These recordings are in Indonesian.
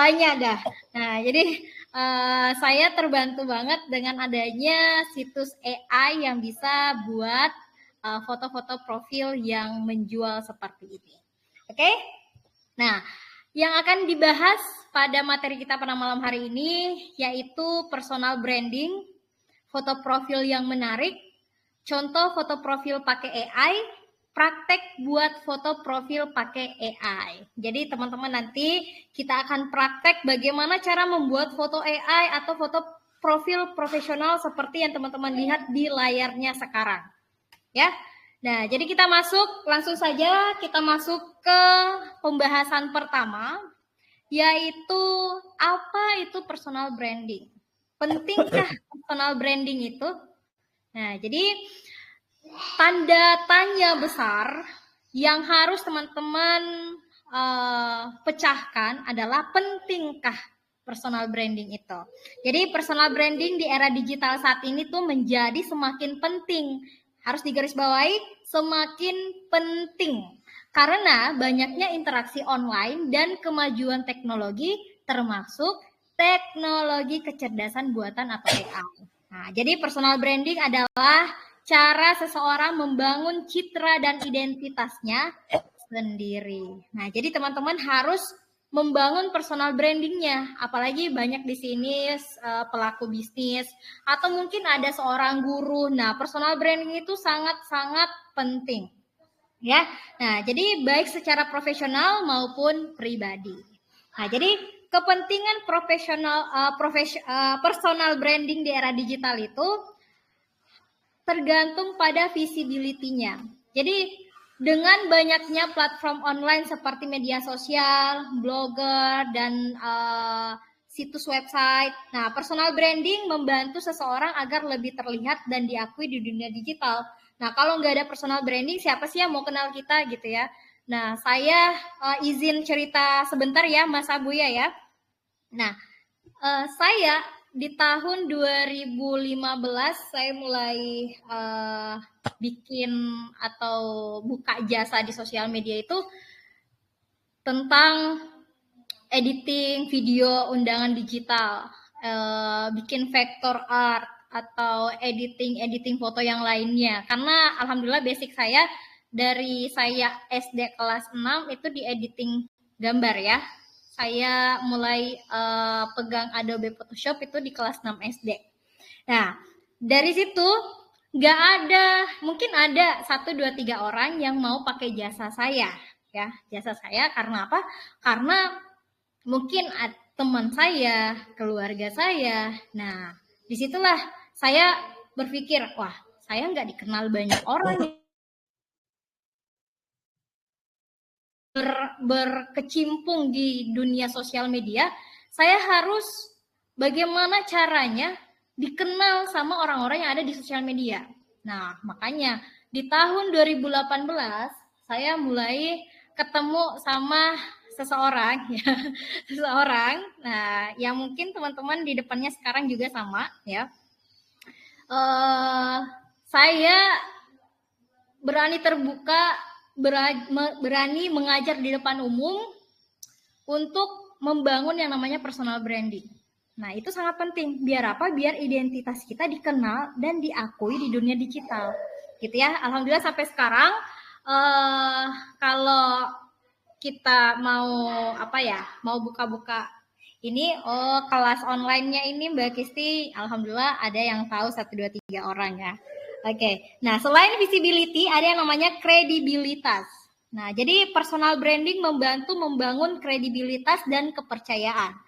banyak dah. Nah, jadi saya terbantu banget dengan adanya situs AI yang bisa buat foto-foto profil yang menjual seperti ini. Oke? Nah, yang akan dibahas pada materi kita pada malam hari ini yaitu personal branding, foto profil yang menarik, contoh foto profil pakai AI, praktek buat foto profil pakai AI. Jadi teman-teman nanti kita akan praktek bagaimana cara membuat foto AI atau foto profil profesional seperti yang teman-teman lihat di layarnya sekarang. Ya. Nah, jadi kita langsung saja kita masuk ke pembahasan pertama, yaitu apa itu personal branding. Pentingkah personal branding itu? Nah, jadi tanda tanya besar yang harus teman-teman pecahkan adalah pentingkah personal branding itu. Jadi personal branding di era digital saat ini tuh menjadi semakin penting. Harus digarisbawahi, semakin penting. Karena banyaknya interaksi online dan kemajuan teknologi termasuk teknologi kecerdasan buatan atau AI. Nah, jadi personal branding adalah cara seseorang membangun citra dan identitasnya sendiri. Nah, jadi teman-teman harus membangun personal brandingnya, apalagi banyak di sini pelaku bisnis atau mungkin ada seorang guru. Nah, personal branding itu sangat-sangat penting, ya. Nah, jadi baik secara profesional maupun pribadi. Nah, jadi kepentingan personal branding di era digital itu tergantung pada visibility-nya. Jadi dengan banyaknya platform online seperti media sosial, blogger, dan situs website. Nah, personal branding membantu seseorang agar lebih terlihat dan diakui di dunia digital. Nah, kalau nggak ada personal branding, siapa sih yang mau kenal kita gitu ya? Nah, saya izin cerita sebentar ya, Mas Abuya ya. Nah, saya di tahun 2015 saya mulai bikin atau buka jasa di sosial media itu tentang editing video undangan digital, bikin vector art atau editing foto yang lainnya. Karena alhamdulillah basic saya dari saya SD kelas 6 itu di editing gambar ya. Saya mulai pegang Adobe Photoshop itu di kelas 6 SD. Nah, dari situ nggak ada, mungkin ada 1, 2, 3 orang yang mau pakai jasa saya. Ya, jasa saya karena apa? Karena mungkin teman saya, keluarga saya. Nah, disitulah saya berpikir, wah, saya nggak dikenal banyak orang nih. Berkecimpung di dunia sosial media, saya harus bagaimana caranya dikenal sama orang-orang yang ada di sosial media. Nah, makanya di tahun 2018 saya mulai ketemu sama seseorang ya, seseorang. Nah, yang mungkin teman-teman di depannya sekarang juga sama ya. Saya berani terbuka, berani mengajar di depan umum untuk membangun yang namanya personal branding. Nah, itu sangat penting. Biar apa? Biar identitas kita dikenal dan diakui di dunia digital. Gitu ya. Alhamdulillah sampai sekarang kalau kita mau apa ya? Mau buka-buka ini kelas online-nya ini Mbak Kisti, alhamdulillah ada yang tahu 1 2 3 orang ya. Oke. Nah, selain visibility ada yang namanya kredibilitas. Nah, jadi personal branding membantu membangun kredibilitas dan kepercayaan.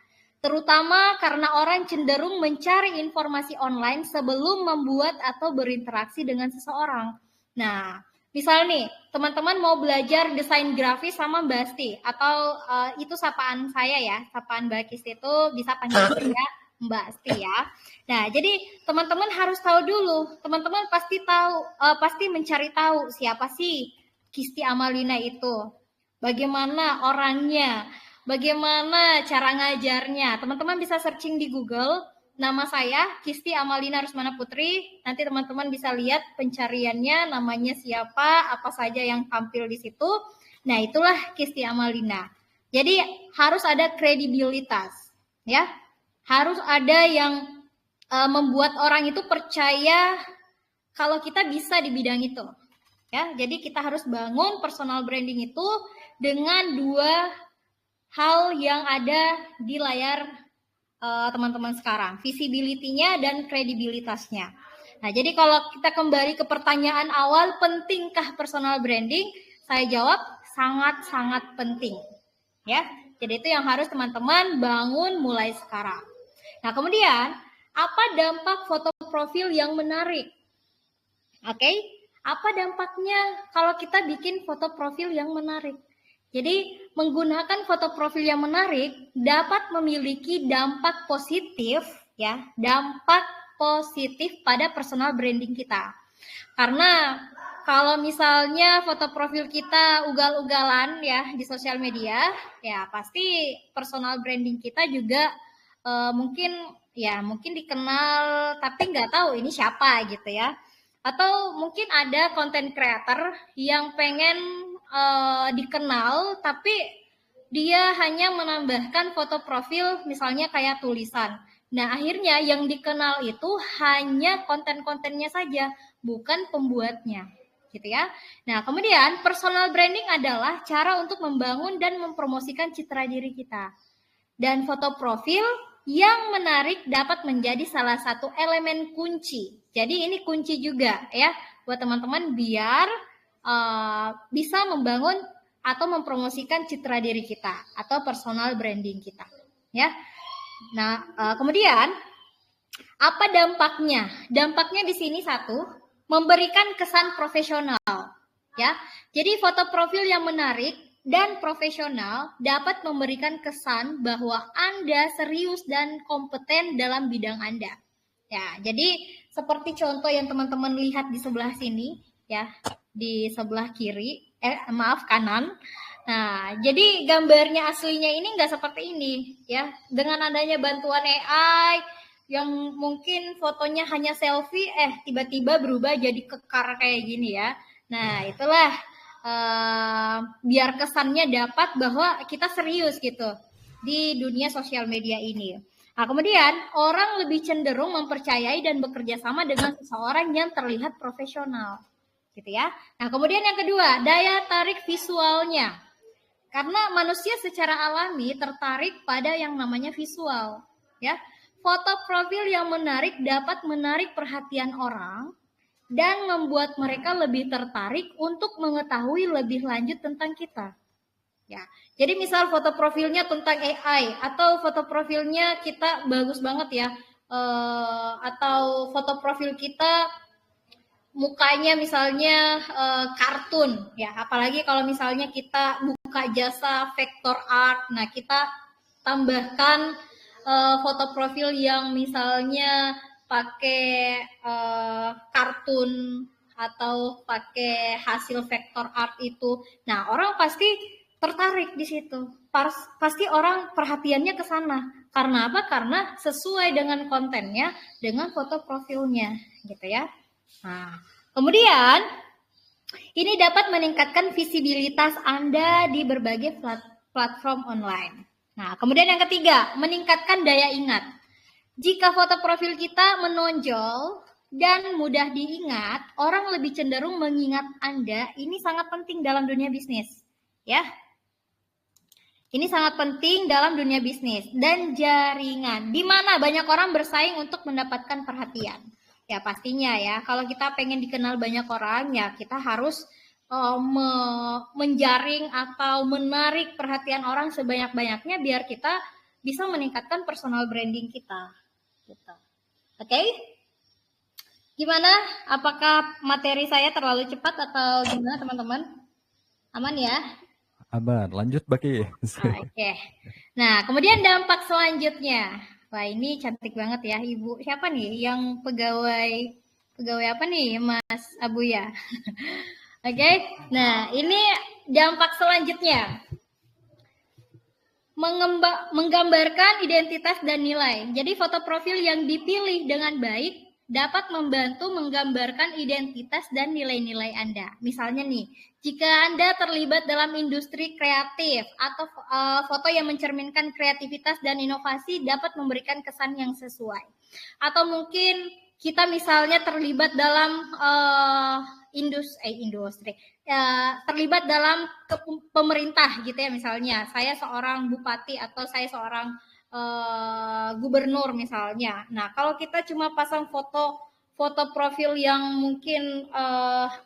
Terutama karena orang cenderung mencari informasi online sebelum membuat atau berinteraksi dengan seseorang. Nah, misal nih, teman-teman mau belajar desain grafis sama Mbak Asti, atau itu sapaan saya ya, sapaan Mbak Kisti itu bisa panggil saya Mbak Asti ya. Nah, jadi teman-teman harus tahu dulu, teman-teman pasti mencari tahu siapa sih Kisti Amalina itu, bagaimana orangnya, bagaimana cara ngajarnya. Teman-teman bisa searching di Google, nama saya Kisti Amalina Rusmana Putri. Nanti teman-teman bisa lihat pencariannya, namanya siapa, apa saja yang tampil di situ. Nah, itulah Kisti Amalina. Jadi harus ada kredibilitas, ya. Harus ada yang membuat orang itu percaya kalau kita bisa di bidang itu. Ya, jadi kita harus bangun personal branding itu dengan dua hal yang ada di layar teman-teman sekarang, visibility-nya dan kredibilitasnya. Nah, jadi kalau kita kembali ke pertanyaan awal, pentingkah personal branding? Saya jawab sangat-sangat penting. Ya, jadi itu yang harus teman-teman bangun mulai sekarang. Nah, kemudian apa dampak foto profil yang menarik? Oke, apa dampaknya kalau kita bikin foto profil yang menarik? Jadi, menggunakan foto profil yang menarik dapat memiliki dampak positif, ya, dampak positif pada personal branding kita. Karena kalau misalnya foto profil kita ugal-ugalan ya di sosial media, ya pasti personal branding kita juga mungkin dikenal tapi nggak tahu ini siapa gitu ya. Atau mungkin ada content creator yang pengen dikenal tapi dia hanya menambahkan foto profil misalnya kayak tulisan. Nah, akhirnya yang dikenal itu hanya konten-kontennya saja, bukan pembuatnya. Gitu ya. Nah, kemudian personal branding adalah cara untuk membangun dan mempromosikan citra diri kita. Dan foto profil yang menarik dapat menjadi salah satu elemen kunci. Jadi ini kunci juga ya buat teman-teman biar bisa membangun atau mempromosikan citra diri kita atau personal branding kita. Ya. Nah, kemudian apa dampaknya? Dampaknya di sini satu, memberikan kesan profesional, ya. Jadi foto profil yang menarik dan profesional dapat memberikan kesan bahwa Anda serius dan kompeten dalam bidang Anda. Ya, jadi seperti contoh yang teman-teman lihat di sebelah sini, ya, di sebelah kiri, kanan. Nah, jadi gambarnya aslinya ini nggak seperti ini, ya. Dengan adanya bantuan AI yang mungkin fotonya hanya selfie, tiba-tiba berubah jadi kekar kayak gini ya. Nah, itulah biar kesannya dapat bahwa kita serius gitu di dunia sosial media ini. Nah, kemudian orang lebih cenderung mempercayai dan bekerja sama dengan seseorang yang terlihat profesional, gitu ya. Nah, kemudian yang kedua, daya tarik visualnya. Karena manusia secara alami tertarik pada yang namanya visual, ya. Foto profil yang menarik dapat menarik perhatian orang dan membuat mereka lebih tertarik untuk mengetahui lebih lanjut tentang kita. Ya, jadi misal foto profilnya tentang AI atau foto profilnya kita bagus banget ya, atau foto profil kita mukanya misalnya kartun ya, apalagi kalau misalnya kita buka jasa vector art, nah kita tambahkan foto profil yang misalnya pakai kartun atau pakai hasil vector art itu, nah orang pasti tertarik di situ, pasti orang perhatiannya ke sana. Karena apa? Karena sesuai dengan kontennya, dengan foto profilnya, gitu ya. Nah, kemudian ini dapat meningkatkan visibilitas Anda di berbagai platform online. Nah, kemudian yang ketiga, meningkatkan daya ingat. Jika foto profil kita menonjol dan mudah diingat, orang lebih cenderung mengingat Anda. Ini sangat penting dalam dunia bisnis, ya. Ini sangat penting dalam dunia bisnis dan jaringan, di mana banyak orang bersaing untuk mendapatkan perhatian. Ya pastinya ya, kalau kita pengen dikenal banyak orang, ya kita harus menjaring atau menarik perhatian orang sebanyak-banyaknya biar kita bisa meningkatkan personal branding kita. Gitu. Oke? Gimana? Apakah materi saya terlalu cepat atau gimana teman-teman? Aman ya? Aman, lanjut Baki. Oke. Nah, kemudian dampak selanjutnya. Wah, ini cantik banget ya, Ibu. Siapa nih yang pegawai apa nih, Mas Abuya? Oke. Nah, ini dampak selanjutnya. Menggambarkan identitas dan nilai. Jadi foto profil yang dipilih dengan baik dapat membantu menggambarkan identitas dan nilai-nilai Anda. Misalnya nih, jika Anda terlibat dalam industri kreatif atau foto yang mencerminkan kreativitas dan inovasi dapat memberikan kesan yang sesuai. Atau mungkin kita misalnya terlibat dalam industri terlibat dalam pemerintah gitu ya, misalnya saya seorang bupati atau saya seorang gubernur misalnya. Nah, kalau kita cuma pasang foto profil yang mungkin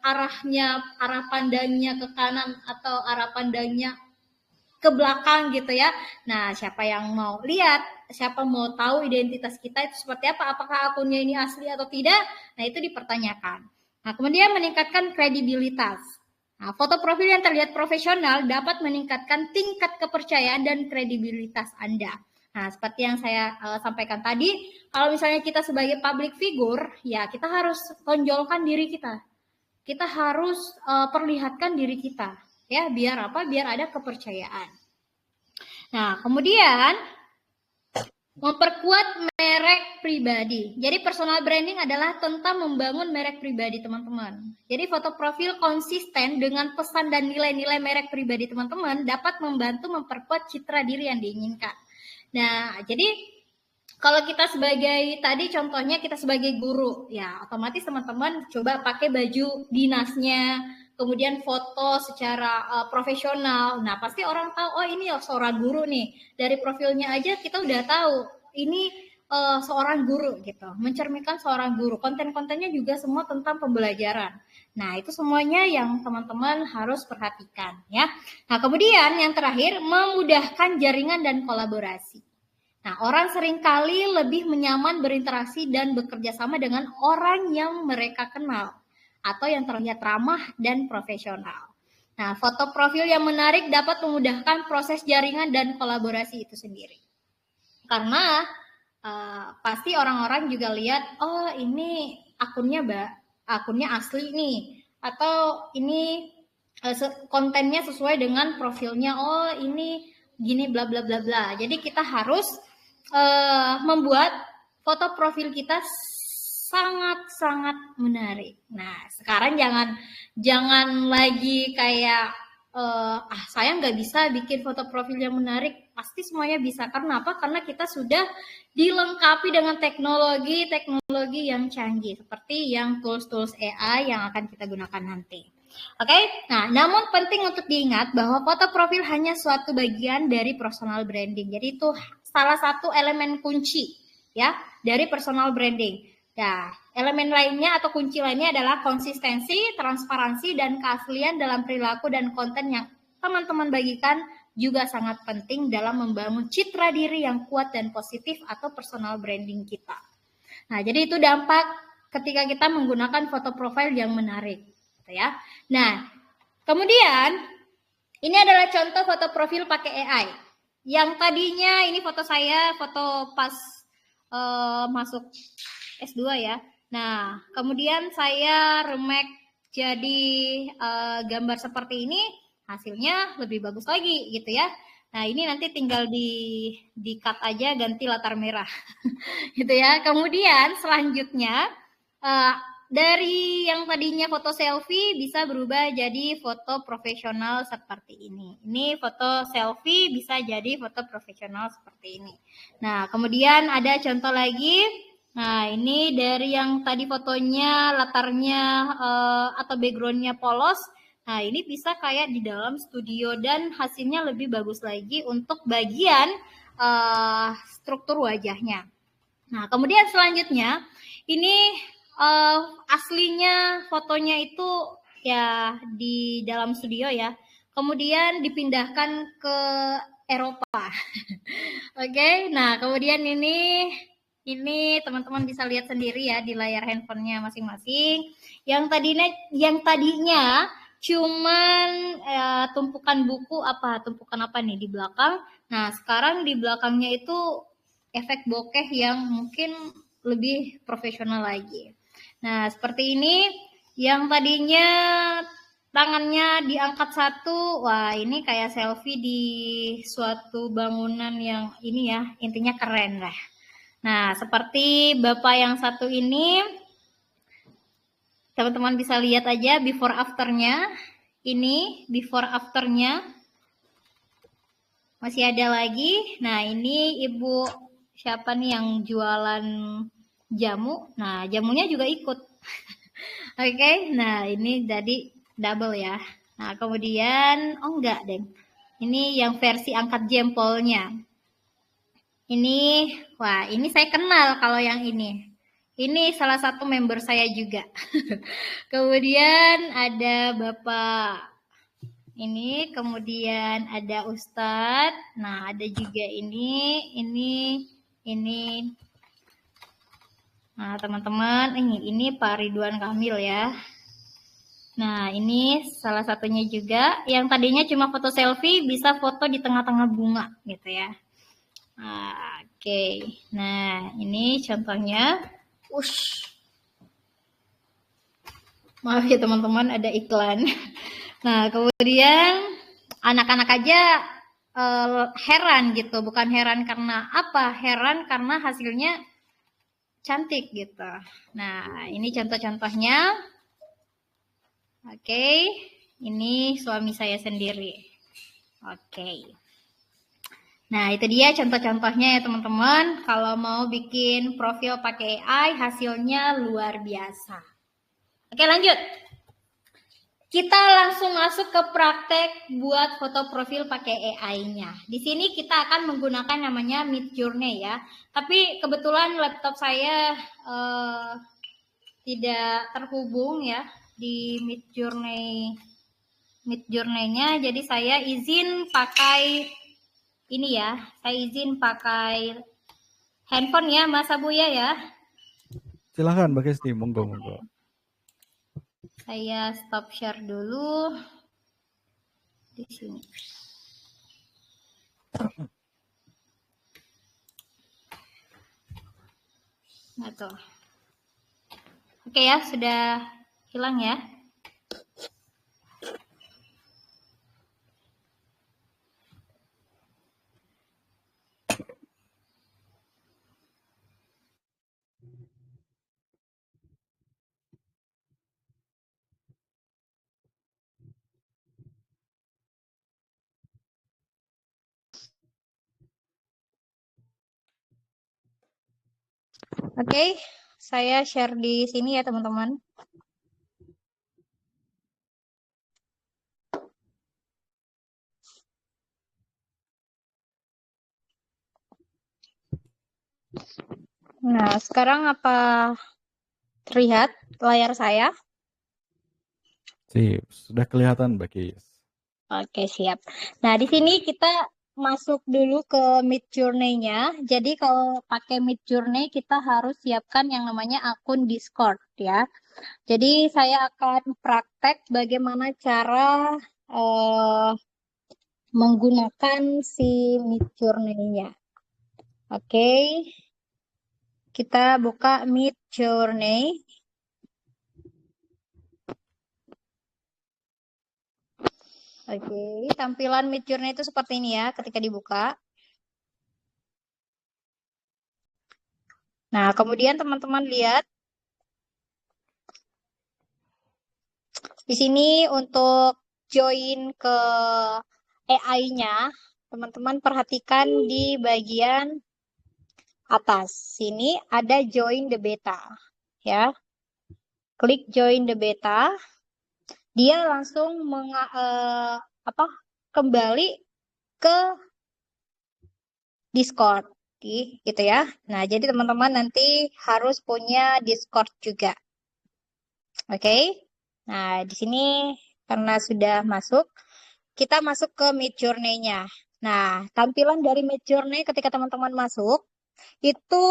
arah pandangnya ke kanan atau arah pandangnya ke belakang gitu ya. Nah, siapa yang mau lihat, siapa mau tahu identitas kita itu seperti apa, apakah akunnya ini asli atau tidak? Nah, itu dipertanyakan. Nah, kemudian meningkatkan kredibilitas. Nah, foto profil yang terlihat profesional dapat meningkatkan tingkat kepercayaan dan kredibilitas Anda. Nah, seperti yang saya sampaikan tadi, kalau misalnya kita sebagai public figure, ya kita harus tonjolkan diri kita. Kita harus perlihatkan diri kita, ya, biar apa? Biar ada kepercayaan. Nah, kemudian memperkuat merek pribadi. Jadi personal branding adalah tentang membangun merek pribadi teman-teman. Jadi foto profil konsisten dengan pesan dan nilai-nilai merek pribadi teman-teman dapat membantu memperkuat citra diri yang diinginkan. Nah, jadi kalau kita sebagai tadi contohnya kita sebagai guru, ya otomatis teman-teman coba pakai baju dinasnya, kemudian foto secara profesional. Nah, pasti orang tahu, oh ini seorang guru nih. Dari profilnya aja kita udah tahu, ini seorang guru gitu. Mencerminkan seorang guru. Konten-kontennya juga semua tentang pembelajaran. Nah, itu semuanya yang teman-teman harus perhatikan ya. Nah, kemudian yang terakhir, memudahkan jaringan dan kolaborasi. Nah, orang seringkali lebih nyaman berinteraksi dan bekerja sama dengan orang yang mereka kenal atau yang terlihat ramah dan profesional. Nah, foto profil yang menarik dapat memudahkan proses jaringan dan kolaborasi itu sendiri. Karena pasti orang-orang juga lihat, oh ini akunnya asli nih, atau ini kontennya sesuai dengan profilnya, oh ini gini bla bla bla bla. Jadi kita harus membuat foto profil kita sangat-sangat menarik. Nah, sekarang jangan lagi kayak saya nggak bisa bikin foto profil yang menarik. Pasti semuanya bisa. Karena apa? Karena kita sudah dilengkapi dengan teknologi yang canggih seperti yang tools AI yang akan kita gunakan nanti. Oke, nah namun penting untuk diingat bahwa foto profil hanya suatu bagian dari personal branding. Jadi itu salah satu elemen kunci ya dari personal branding. Nah, elemen lainnya atau kunci lainnya adalah konsistensi, transparansi, dan keaslian dalam perilaku dan konten yang teman-teman bagikan juga sangat penting dalam membangun citra diri yang kuat dan positif atau personal branding kita. Nah, jadi itu dampak ketika kita menggunakan foto profil yang menarik. Ya. Nah, kemudian ini adalah contoh foto profil pakai AI. Yang tadinya ini foto saya, foto pas masuk S2 ya. Nah, kemudian saya remake jadi gambar seperti ini, hasilnya lebih bagus lagi gitu ya. Nah, ini nanti tinggal di cut aja, ganti latar merah gitu ya. Kemudian selanjutnya dari yang tadinya foto selfie bisa berubah jadi foto profesional seperti ini. Ini foto selfie bisa jadi foto profesional seperti ini. Nah, kemudian ada contoh lagi. Nah, ini dari yang tadi fotonya latarnya atau backgroundnya polos. Nah, ini bisa kayak di dalam studio dan hasilnya lebih bagus lagi untuk bagian struktur wajahnya. Nah, kemudian selanjutnya ini aslinya fotonya itu ya di dalam studio ya. Kemudian dipindahkan ke Eropa. Oke, nah kemudian ini teman-teman bisa lihat sendiri ya di layar handphonenya masing-masing. Yang tadinya cuman tumpukan apa nih di belakang. Nah, sekarang di belakangnya itu efek bokeh yang mungkin lebih profesional lagi. Nah, seperti ini yang tadinya tangannya diangkat satu, wah ini kayak selfie di suatu bangunan yang ini ya, intinya keren lah. Nah, seperti Bapak yang satu ini, teman-teman bisa lihat aja before afternya. Ini before afternya. Masih ada lagi. Nah, ini Ibu siapa nih yang jualan jamu? Nah, jamunya juga ikut. Oke, nah ini jadi double ya. Nah, kemudian, oh enggak deh. Ini yang versi angkat jempolnya. Ini, wah ini saya kenal kalau yang ini. Ini salah satu member saya juga. Kemudian ada Bapak ini, kemudian ada Ustadz. Nah, ada juga ini. Nah, teman-teman, ini Pak Ridwan Kamil ya. Nah, ini salah satunya juga. Yang tadinya cuma foto selfie, bisa foto di tengah-tengah bunga gitu ya. Nah, oke. Nah, ini contohnya. Ush. Maaf ya teman-teman, ada iklan. Nah, kemudian anak-anak aja heran gitu. Bukan heran karena apa? Heran karena hasilnya cantik gitu. Nah, ini contoh-contohnya. Oke, ini suami saya sendiri. Oke. Nah, itu dia contoh-contohnya ya teman-teman. Kalau mau bikin profil pakai AI, hasilnya luar biasa. Oke, lanjut. Kita langsung masuk ke praktek buat foto profil pakai AI-nya. Di sini kita akan menggunakan namanya Midjourney ya. Tapi kebetulan laptop saya tidak terhubung ya di Midjourney-nya. Jadi saya izin pakai ini ya. Saya izin pakai handphone ya, Mas Abuya ya. Silahkan Mbak Kesti, monggo. Saya stop share dulu di sini. Nah tuh. Oke ya, sudah hilang ya. Oke, saya share di sini ya teman-teman. Nah, sekarang apa terlihat layar saya? Sip, sudah kelihatan Mbak Kis. Oke, siap. Nah, di sini kita masuk dulu ke Midjourney-nya. Jadi kalau pakai Midjourney kita harus siapkan yang namanya akun Discord ya. Jadi saya akan praktek bagaimana cara eh, menggunakan si Midjourney-nya. Oke, kita buka Midjourney. Oke, tampilan Midjourney itu seperti ini ya ketika dibuka. Nah, kemudian teman-teman lihat di sini untuk join ke AI-nya, teman-teman perhatikan di bagian atas. Sini ada join the beta ya. Klik join the beta, dia langsung kembali ke Discord gitu ya. Nah, jadi teman-teman nanti harus punya Discord juga. Oke. Nah, di sini karena sudah masuk, kita masuk ke Midjourney-nya. Nah, tampilan dari Midjourney ketika teman-teman masuk itu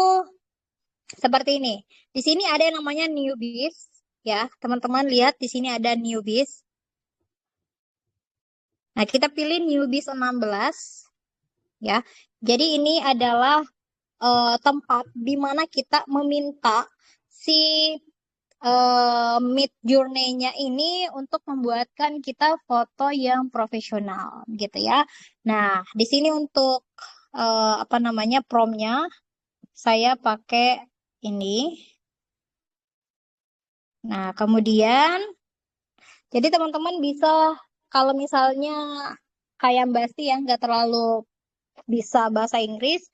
seperti ini. Di sini ada yang namanya newbies ya. Teman-teman lihat di sini ada newbies. Nah, kita pilih newbies 16 ya. Jadi ini adalah tempat di mana kita meminta si Midjourney-nya ini untuk membuatkan kita foto yang profesional gitu ya. Nah, di sini untuk prompt-nya saya pakai ini. Nah, kemudian, jadi teman-teman bisa, kalau misalnya kayak Mbak Asti yang nggak terlalu bisa bahasa Inggris,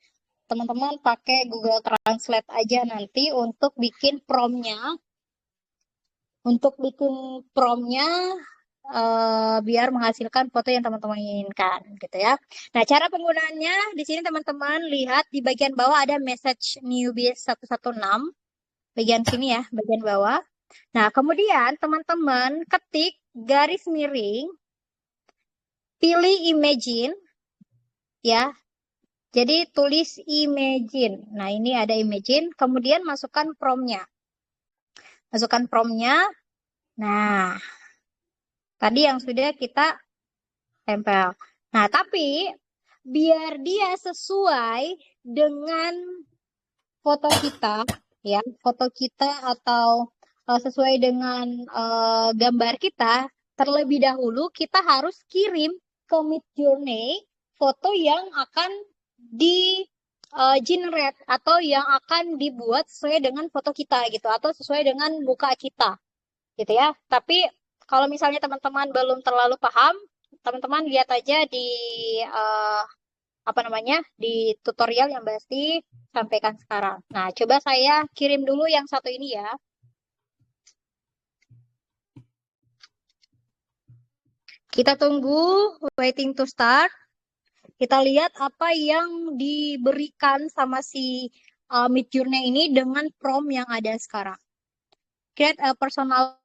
teman-teman pakai Google Translate aja nanti untuk bikin promnya. Untuk bikin promnya biar menghasilkan foto yang teman-teman inginkan, gitu ya. Nah, cara penggunaannya di sini teman-teman lihat di bagian bawah ada message newbie 116, bagian sini ya, bagian bawah. Nah, kemudian teman-teman ketik garis miring, pilih imagine, ya. Jadi tulis imagine. Nah, ini ada imagine, kemudian masukkan promnya. Masukkan promnya. Nah, tadi yang sudah kita tempel. Nah, tapi biar dia sesuai dengan foto kita, ya, foto kita atau sesuai dengan gambar kita, terlebih dahulu kita harus kirim ke Midjourney foto yang akan di generate atau yang akan dibuat sesuai dengan foto kita gitu atau sesuai dengan muka kita gitu ya. Tapi kalau misalnya teman-teman belum terlalu paham, teman-teman lihat aja di eh, apa namanya di tutorial yang Basti sampaikan sekarang. Nah, coba saya kirim dulu yang satu ini ya. Kita tunggu waiting to start. Kita lihat apa yang diberikan sama si Midjourney ini dengan prompt yang ada sekarang. Create a personal.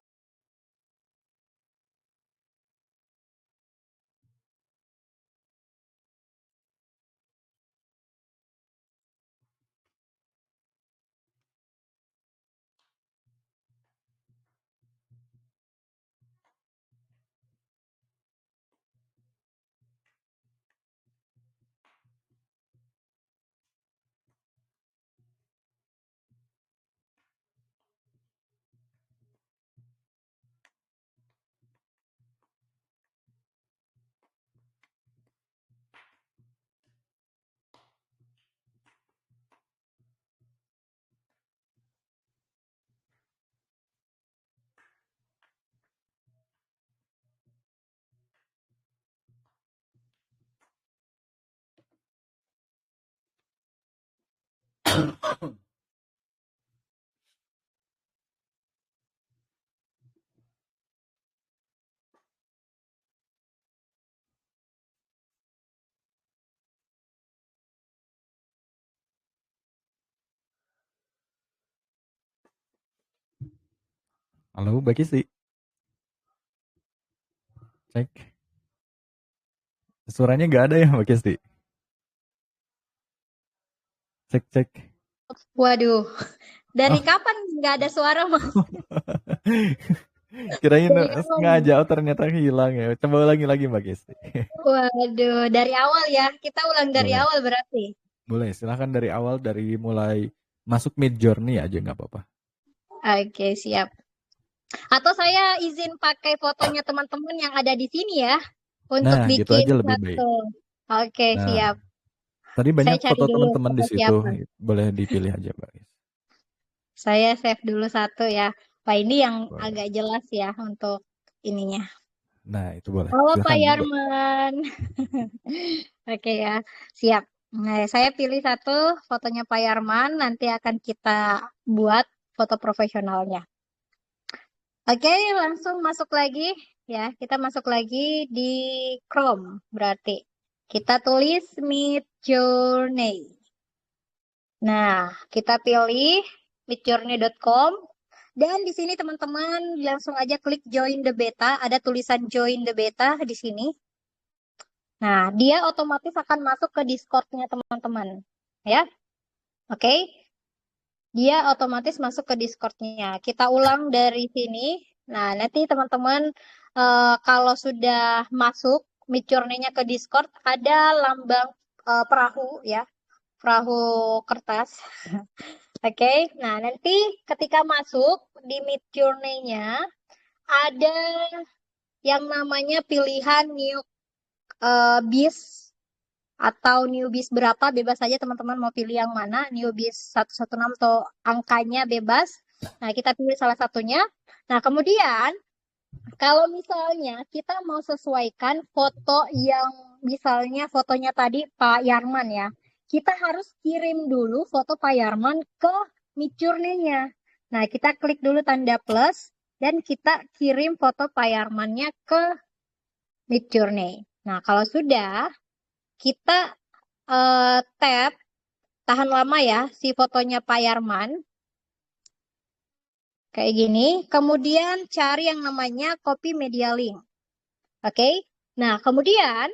Halo, Mbak Kisti. Cek. Suaranya nggak ada ya, Mbak Kisti? Cek, cek. Waduh, dari Oh, kapan nggak ada suara, Mas? kirain Dari awal. sengaja, oh ternyata hilang ya. Coba ulangi lagi, Mbak Kisti. Waduh, dari awal ya. Kita ulang dari Boleh, awal berarti. boleh. Silahkan dari awal, dari mulai masuk mid journey aja nggak apa-apa. Oke, siap. Atau saya izin pakai fotonya teman-teman yang ada di sini ya untuk Nah, gitu bikin aja lebih baik. satu. Oke, Nah, siap. tadi Saya banyak cari foto dulu teman-teman di foto situ. siapa. Boleh dipilih aja, Mbak. Saya save dulu satu ya. Wah, ini yang Boleh. agak jelas ya untuk ininya. Nah, itu boleh. Halo Pak Silahkan. Yarman. Oke ya, siap. Nah, saya pilih satu fotonya Pak Yarman. Nanti akan kita buat foto profesionalnya. Oke, langsung masuk lagi ya. Kita masuk lagi di Chrome berarti. Kita tulis Midjourney. Nah, kita pilih midjourney.com dan di sini teman-teman langsung aja klik join the beta. Ada tulisan join the beta di sini. Nah, dia otomatis akan masuk ke Discord-nya teman-teman. Ya, oke. Dia otomatis masuk ke Discord-nya. Kita ulang dari sini. Nah, nanti teman-teman kalau sudah masuk Midjourney-nya ke Discord, ada lambang perahu ya, perahu kertas. Oke, nah nanti ketika masuk di Midjourney-nya ada yang namanya pilihan new beast atau newbies berapa, bebas saja teman-teman mau pilih yang mana, newbies 116 atau angkanya bebas. Nah, kita pilih salah satunya. Nah, kemudian kalau misalnya kita mau sesuaikan foto yang misalnya fotonya tadi Pak Yarman ya, kita harus kirim dulu foto Pak Yarman ke Midjourney-nya. Nah, kita klik dulu tanda plus dan kita kirim foto Pak Yarmannya ke Midjourney. Nah, kalau sudah, kita tap, tahan lama ya si fotonya Pak Yarman. Kayak gini. Kemudian cari yang namanya copy media link. Oke. Nah, kemudian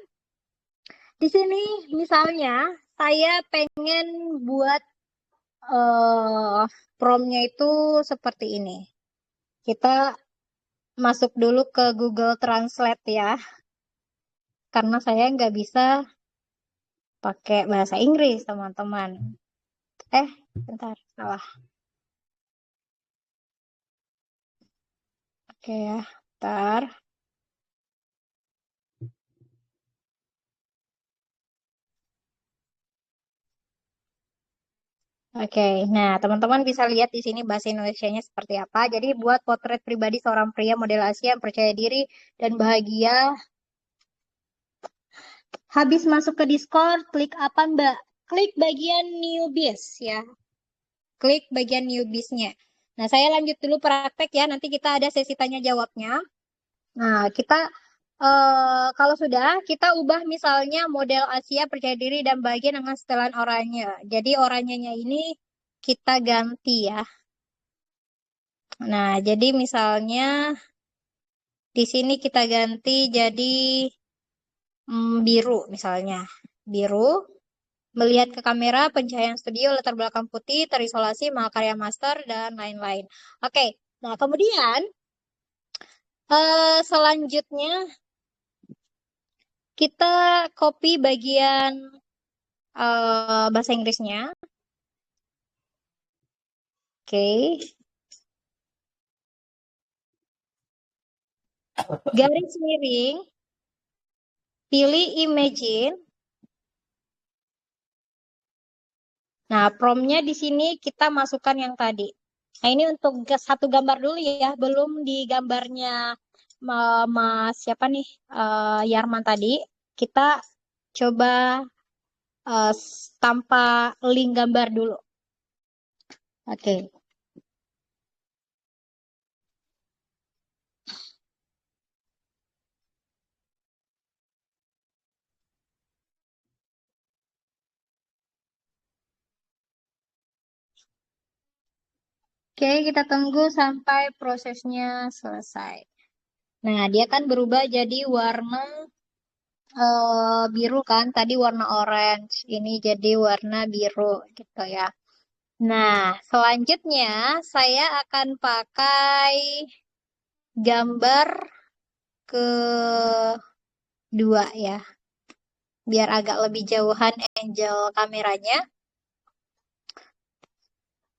di sini misalnya saya pengen buat promnya itu seperti ini. Kita masuk dulu ke Google Translate ya. Karena saya nggak bisa pakai bahasa Inggris, teman-teman. Bentar, salah. Oke ya, bentar. Oke, nah teman-teman bisa lihat di sini bahasa Indonesianya seperti apa. Jadi buat potret pribadi seorang pria model Asia yang percaya diri dan bahagia. Habis masuk ke Discord, klik apa Mbak? Klik bagian newbies ya. Klik bagian newbiesnya. Nah, saya lanjut dulu praktek ya. Nanti kita ada sesi tanya jawabnya. Nah, kita kalau sudah kita ubah misalnya model Asia percaya diri dan bahagia dengan setelan oranye. Jadi oranyenya ini kita ganti ya. Nah, jadi misalnya di sini kita ganti jadi biru misalnya. Biru, melihat ke kamera, pencahayaan studio, latar belakang putih, terisolasi, mahakarya master, dan lain-lain. Oke, nah kemudian selanjutnya kita copy bagian bahasa Inggrisnya. Oke, garis miring, pilih imagine. Nah, promnya di sini kita masukkan yang tadi. Nah, ini untuk satu gambar dulu ya, belum di gambarnya Mas siapa nih, Yarman tadi. Kita coba tanpa link gambar dulu. Oke. Oke, kita tunggu sampai prosesnya selesai. Nah, dia kan berubah jadi warna biru kan, tadi warna orange, ini jadi warna biru gitu ya. Nah, selanjutnya saya akan pakai gambar kedua ya, biar agak lebih jauhan angle kameranya.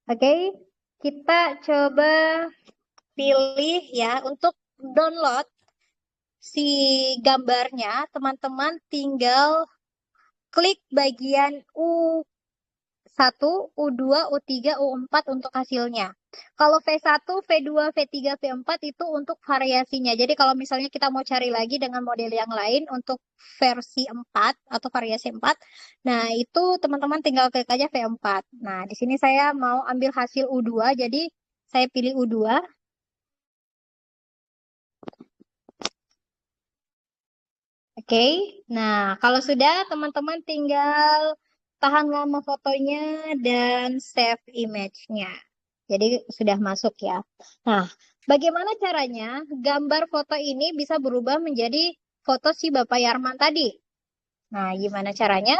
Oke, kita coba pilih ya untuk download si gambarnya, teman-teman tinggal klik bagian U1, U2, U3, U4 untuk hasilnya. Kalau V1, V2, V3, V4 itu untuk variasinya. Jadi kalau misalnya kita mau cari lagi dengan model yang lain untuk versi 4 atau variasi 4, nah itu teman-teman tinggal klik aja V4. Nah, di sini saya mau ambil hasil U2, jadi saya pilih U2. Oke, nah kalau sudah teman-teman tinggal tahan lama fotonya dan save image-nya. Jadi sudah masuk ya. Nah, bagaimana caranya gambar foto ini bisa berubah menjadi foto si Bapak Yarman tadi? Nah, gimana caranya?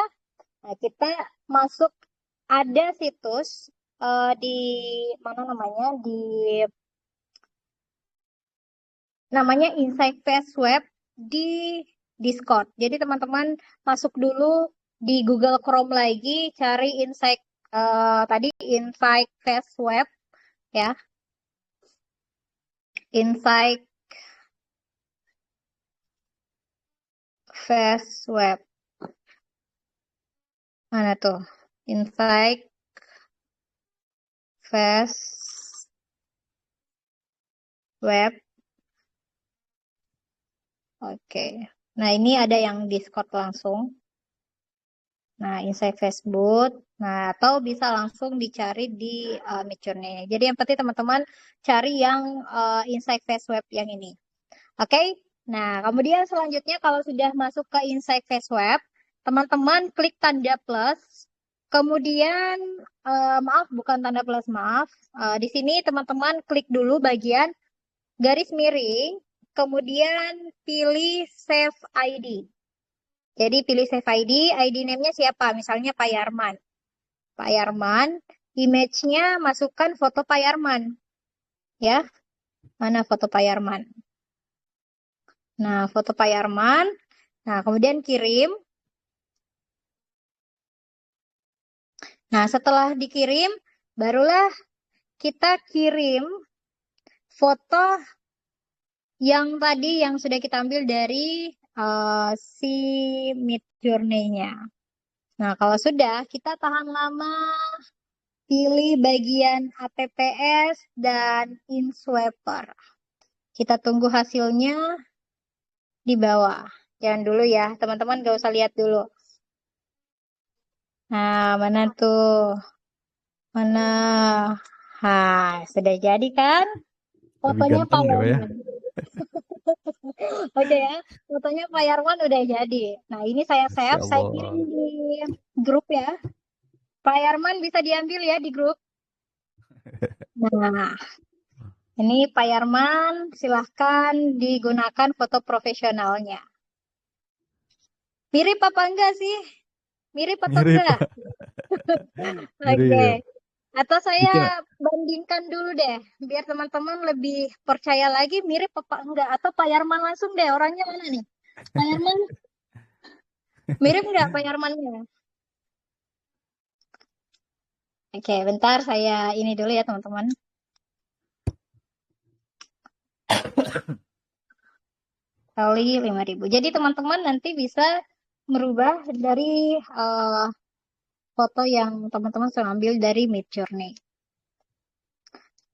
Nah, kita masuk, ada situs di mana namanya, di namanya Insight Face Web di Discord. Jadi teman-teman masuk dulu di Google Chrome lagi, cari Insight tadi Insight Face Web ya, Insight Face Web. Mana tuh? Insight Face Web. Oke. Nah, ini ada yang Discord langsung. Nah, Insight Facebook. Nah, atau bisa langsung dicari di Midjourney. Jadi yang penting teman-teman cari yang Insight Face Web yang ini. Oke. Nah, kemudian selanjutnya kalau sudah masuk ke Insight Face Web, teman-teman klik tanda plus. Kemudian maaf bukan tanda plus, maaf. Di sini teman-teman klik dulu bagian garis miring, kemudian pilih Save ID. Jadi pilih Save ID name-nya siapa? Misalnya Pak Yarman. Pak Yarman, image-nya masukkan foto Pak Yarman. Ya, mana foto Pak Yarman? Nah, foto Pak Yarman. Nah, kemudian kirim. Nah, setelah dikirim, barulah kita kirim foto yang tadi yang sudah kita ambil dari si Midjourney-nya. Nah, kalau sudah, kita tahan lama, pilih bagian APPS dan InSwapper. Kita tunggu hasilnya di bawah. Jangan dulu ya, teman-teman gak usah lihat dulu. Nah, mana tuh? Mana? Nah, sudah jadi kan? Lebih Fotonya Pak ganteng ya, Pak ya? Yarman. Oke ya, fotonya Pak Yarman udah jadi. Nah, ini saya Masya save, saya kirim Allah. di grup ya. Pak Yarman bisa diambil ya di grup. Nah, ini Pak Yarman, silahkan digunakan foto profesionalnya. Mirip apa enggak sih? Mirip atau Mirip, enggak? Pak. Oke. Mirip. Atau saya Bikin bandingkan dulu deh, biar teman-teman lebih percaya lagi mirip apa enggak. Atau Pak Yarman langsung deh, orangnya mana nih? Pak Yarman, mirip enggak Pak Yarmannya? Oke, bentar saya ini dulu ya teman-teman. Kali 5.000. Jadi teman-teman nanti bisa merubah dari foto yang teman-teman sudah ambil dari Midjourney.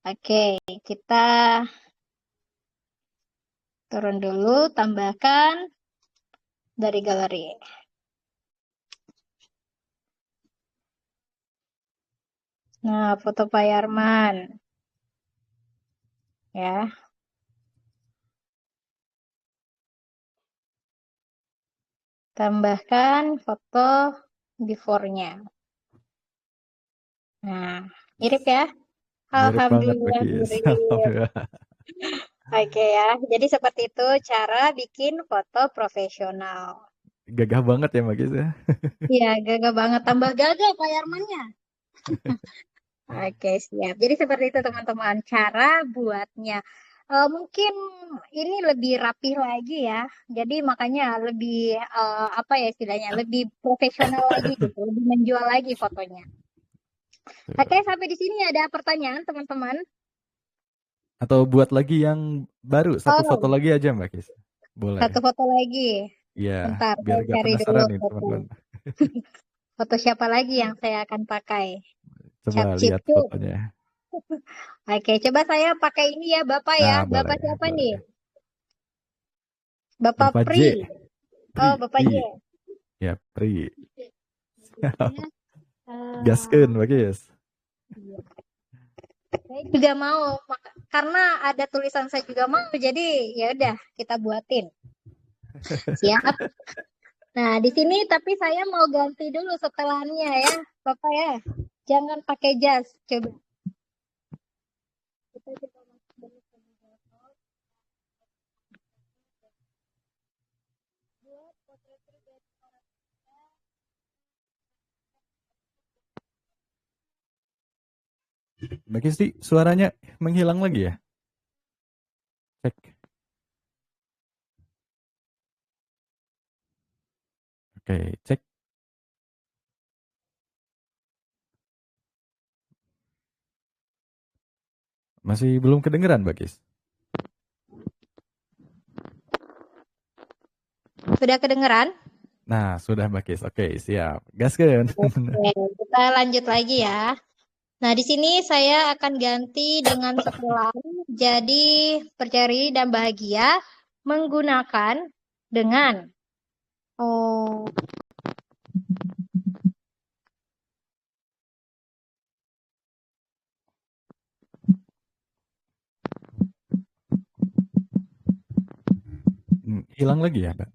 Oke, kita turun dulu, tambahkan dari galeri. Nah, foto Pak Yarman. Ya, tambahkan foto before-nya. Nah, mirip ya? mirip banget, Pak Alhamdulillah Kis. mirip. Alhamdulillah. Oke ya, jadi seperti itu cara bikin foto profesional. Gagah banget ya, Pak Kis ya. Iya, gagah banget. Tambah gagah Pak Yarmannya. Oke, siap. Jadi seperti itu teman-teman cara buatnya. Mungkin ini lebih rapih lagi ya. Jadi makanya lebih apa ya istilahnya, lebih profesional lagi gitu, lebih menjual lagi fotonya. Oke, sampai di sini ada pertanyaan teman-teman. Atau buat lagi yang baru, satu foto Oh, lagi aja, Mbak Kis. satu Boleh. foto lagi. Iya, Bentar, biar saya gak cari dulu penasaran nih foto. teman-teman. Foto siapa lagi yang saya akan pakai? Coba Capcit lihat tuh. fotonya. Oke, coba saya pakai ini ya, Bapak ya. Nah, Bapak boleh, siapa nih? boleh. Bapak Bapak Pri. J. Oh, Pri, Bapak J. Pri. Ya, Pri. Sebenarnya, Gaskeun, Mbak Kis. iya. Saya juga mau karena ada tulisan saya juga mau, jadi ya udah kita buatin. Siap. Nah, di sini tapi saya mau ganti dulu setelannya ya, Bapak ya. Jangan pakai jas. Coba kita coba masuk dulu ke Google Docs. Buat potret pribadi orang kita. Mbak Kis, suaranya menghilang lagi ya? Cek. Oke, cek. Masih belum kedengeran, Mbak Kis? Sudah kedengeran? Nah, sudah Mbak Kis. Oke, siap. Gaskeun. Oke, kita lanjut lagi ya. Nah, di sini saya akan ganti dengan setelan jadi percaya diri dan bahagia menggunakan dengan oh Hilang lagi ya, Mbak?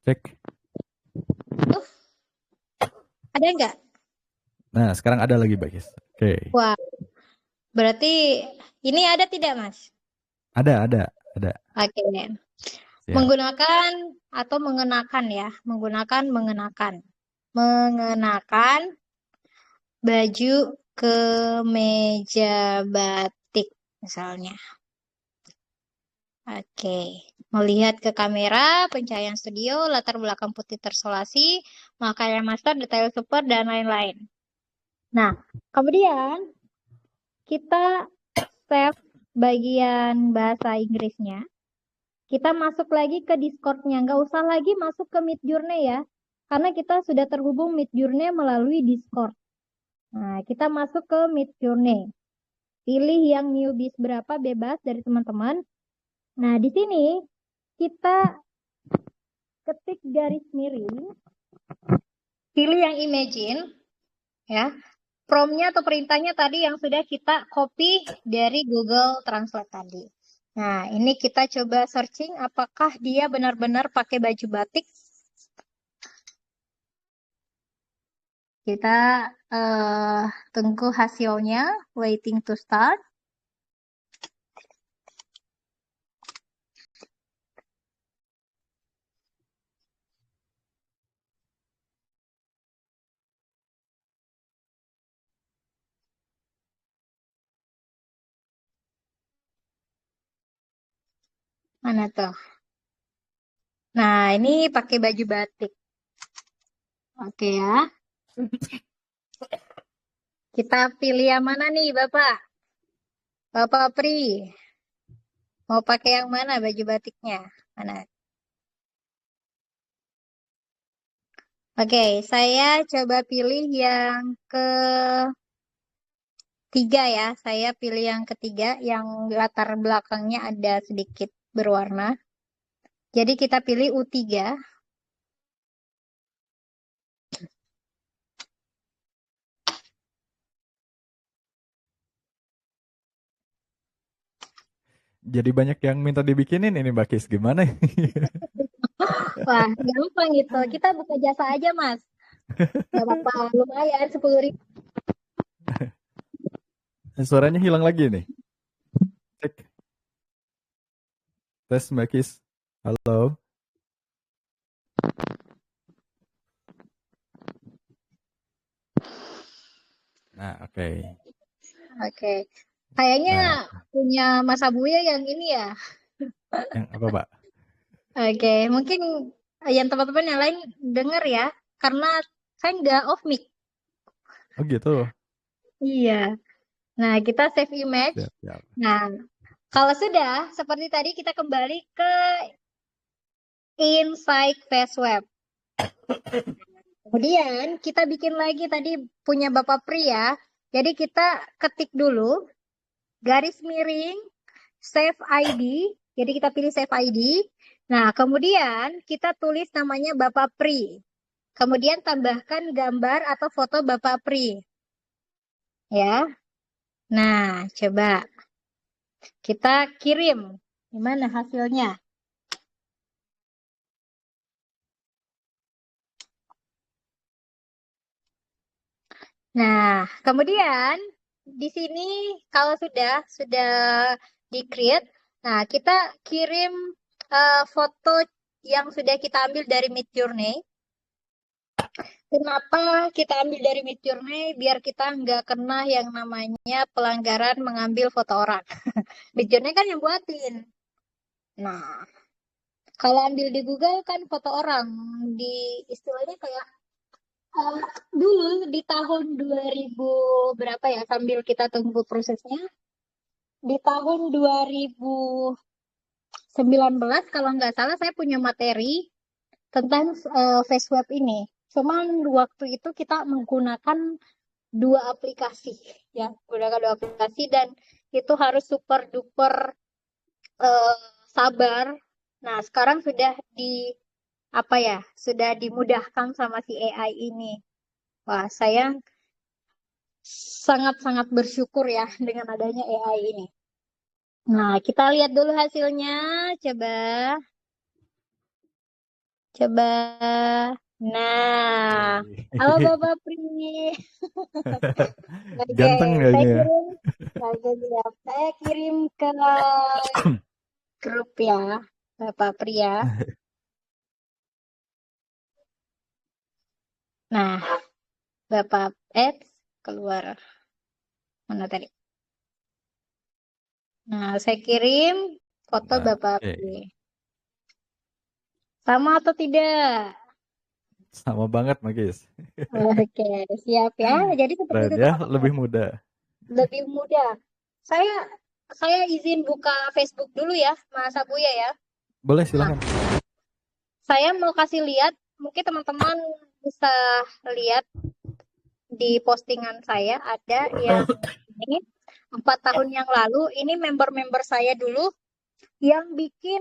Cek. ada nggak? Nah, sekarang ada lagi Mbak Kis. Oke. Wah, berarti ini ada tidak, Mas? Ada. Oke. Siap. Menggunakan atau mengenakan ya, mengenakan baju kemeja batik misalnya. Oke. Melihat ke kamera, pencahayaan studio, latar belakang putih terisolasi, makanya master, detail super, dan lain-lain. Nah, kemudian kita save bagian bahasa Inggrisnya. Kita masuk lagi ke Discord-nya. Nggak usah lagi masuk ke Midjourney ya. Karena kita sudah terhubung Midjourney melalui Discord. Nah, kita masuk ke Midjourney. Pilih yang newbies berapa bebas dari teman-teman. Nah, di sini kita ketik garis miring. Pilih yang imagine. Ya. Prompt-nya atau perintahnya tadi yang sudah kita copy dari Google Translate tadi. Nah, ini kita coba searching apakah dia benar-benar pakai baju batik. Kita tunggu hasilnya, waiting to start. Mana tuh? Nah, ini pakai baju batik. Oke ya. Kita pilih yang mana nih, Bapak? Bapak Pri. Mau pakai yang mana baju batiknya? Mana? Oke, saya coba pilih yang ketiga ya. Saya pilih yang ketiga, yang latar belakangnya ada sedikit berwarna. Jadi kita pilih U3. Jadi banyak yang minta dibikinin ini Mbak Kis. Gimana? Wah, gampang gitu. Kita buka jasa aja, Mas. Gak apa-apa, lumayan 10.000. Suaranya hilang lagi nih. Cek. Tes Mbak Kis. Halo. Nah, oke. Oke. Kayaknya Nah, punya Mas Abuya yang ini ya. yang apa, Pak? Oke, mungkin yang teman-teman yang lain denger ya. Karena saya nggak off mic. Oh gitu. Iya. Nah, kita save image. Siap. Nah, kalau sudah, seperti tadi kita kembali ke Insight Face Web. Kemudian kita bikin lagi tadi punya Bapak Pri ya. Jadi kita ketik dulu garis miring save ID. Jadi kita pilih save ID. Nah, kemudian kita tulis namanya Bapak Pri. Kemudian tambahkan gambar atau foto Bapak Pri. Ya. Nah, coba kita kirim. Gimana hasilnya? Nah, kemudian di sini kalau sudah di-create, nah kita kirim foto yang sudah kita ambil dari Midjourney. Kenapa kita ambil dari Midjourney? Biar kita nggak kena yang namanya pelanggaran mengambil foto orang. Midjourney kan yang buatin. Nah, kalau ambil di Google kan foto orang, di istilahnya kayak dulu di tahun 2000 berapa ya, sambil kita tunggu prosesnya, di tahun 2011 19 kalau nggak salah saya punya materi tentang face web ini. Cuman waktu itu kita menggunakan dua aplikasi, ya, menggunakan dua aplikasi dan itu harus super duper eh, sabar. Nah, sekarang sudah apa ya, sudah dimudahkan sama si AI ini. Wah, saya sangat-sangat bersyukur ya dengan adanya AI ini. Nah, kita lihat dulu hasilnya. Coba, coba. Nah, halo Bapak Pri. Oke, Ganteng saya kayaknya ya. kirim, saya kirim ke grup ya, Bapak Pri ya. Nah, Bapak keluar mana tadi? Nah, saya kirim foto Nah, Bapak oke. Pri. Sama atau tidak? Sama banget, Magis. Oke, siap ya. Jadi seperti Keren itu ya, teman-teman. lebih mudah. Lebih mudah. Saya saya izin buka Facebook dulu ya, Mas Abuya ya. Boleh, Nah, silahkan. saya mau kasih lihat, mungkin teman-teman bisa lihat di postingan saya ada yang ini 4 tahun yang lalu. Ini member-member saya dulu yang bikin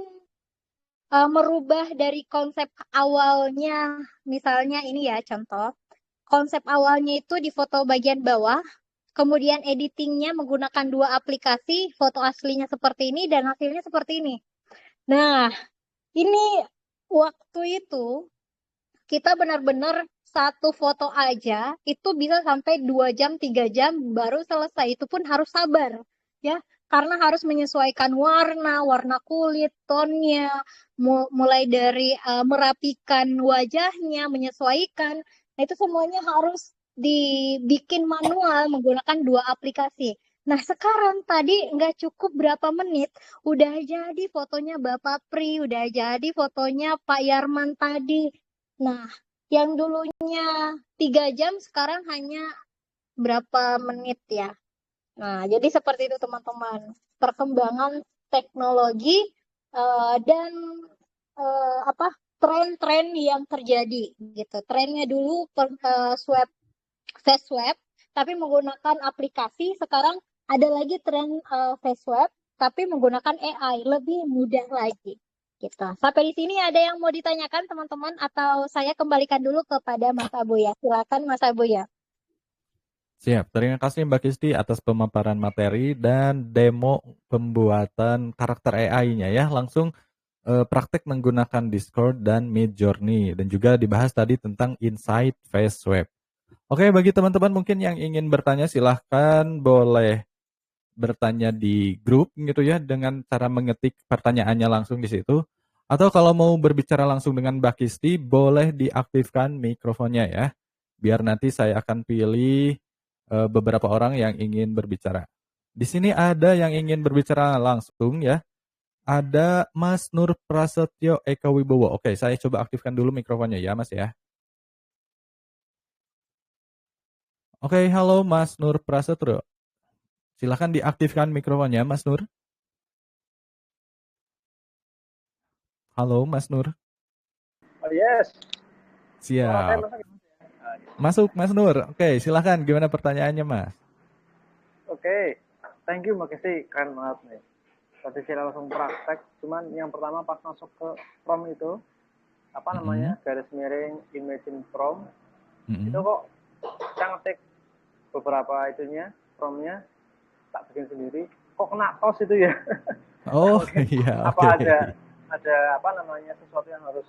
merubah dari konsep awalnya. Misalnya ini ya contoh. Konsep awalnya itu di foto bagian bawah, kemudian editingnya menggunakan dua aplikasi, foto aslinya seperti ini dan hasilnya seperti ini. Nah, ini waktu itu kita benar-benar satu foto aja itu bisa sampai 2 jam, 3 jam baru selesai. Itu pun harus sabar, ya, karena harus menyesuaikan warna, warna kulit, tonnya, mulai dari merapikan wajahnya, menyesuaikan. Nah, itu semuanya harus dibikin manual menggunakan dua aplikasi. Nah, sekarang tadi nggak cukup berapa menit, udah jadi fotonya Bapak Pri, udah jadi fotonya Pak Yarman tadi. Nah, yang dulunya 3 jam sekarang hanya berapa menit ya. Nah, jadi seperti itu teman-teman. Perkembangan teknologi dan apa tren-tren yang terjadi gitu. Trennya dulu face web, tapi menggunakan aplikasi. Sekarang ada lagi tren face web, tapi menggunakan AI lebih mudah lagi. Gitu. Sampai di sini ada yang mau ditanyakan teman-teman atau saya kembalikan dulu kepada Mas Abuya. Silakan Mas Abuya. Siap. Terima kasih Mbak Kisti atas pemaparan materi dan demo pembuatan karakter AI-nya ya. Langsung praktek menggunakan Discord dan Midjourney. Dan juga dibahas tadi tentang Insight Face Web. Oke, bagi teman-teman mungkin yang ingin bertanya silahkan boleh bertanya di grup gitu ya dengan cara mengetik pertanyaannya langsung di situ. Atau kalau mau berbicara langsung dengan Mbak Kisti boleh diaktifkan mikrofonnya ya. Biar nanti saya akan pilih beberapa orang yang ingin berbicara. Di sini ada yang ingin berbicara langsung ya. Ada Mas Nur Prasetyo Eka Wibowo. Oke, saya coba aktifkan dulu mikrofonnya ya Mas ya. Oke, halo Mas Nur Prasetyo. Silahkan diaktifkan mikrofonnya Mas Nur. Halo Mas Nur. Oh yes. Siap. Masuk Mas Nur. Oke, silahkan. Gimana pertanyaannya Mas? Oke. Thank you Mbak Kesti. Keren banget nih. Tadi saya langsung praktek. Cuman yang pertama pas masuk ke prompt itu, apa namanya, garis miring imagine prompt, itu kok saya ngetik beberapa itunya, promptnya, tak bikin sendiri. Kok kena tos itu ya? Oh iya. Apa ada apa namanya sesuatu yang harus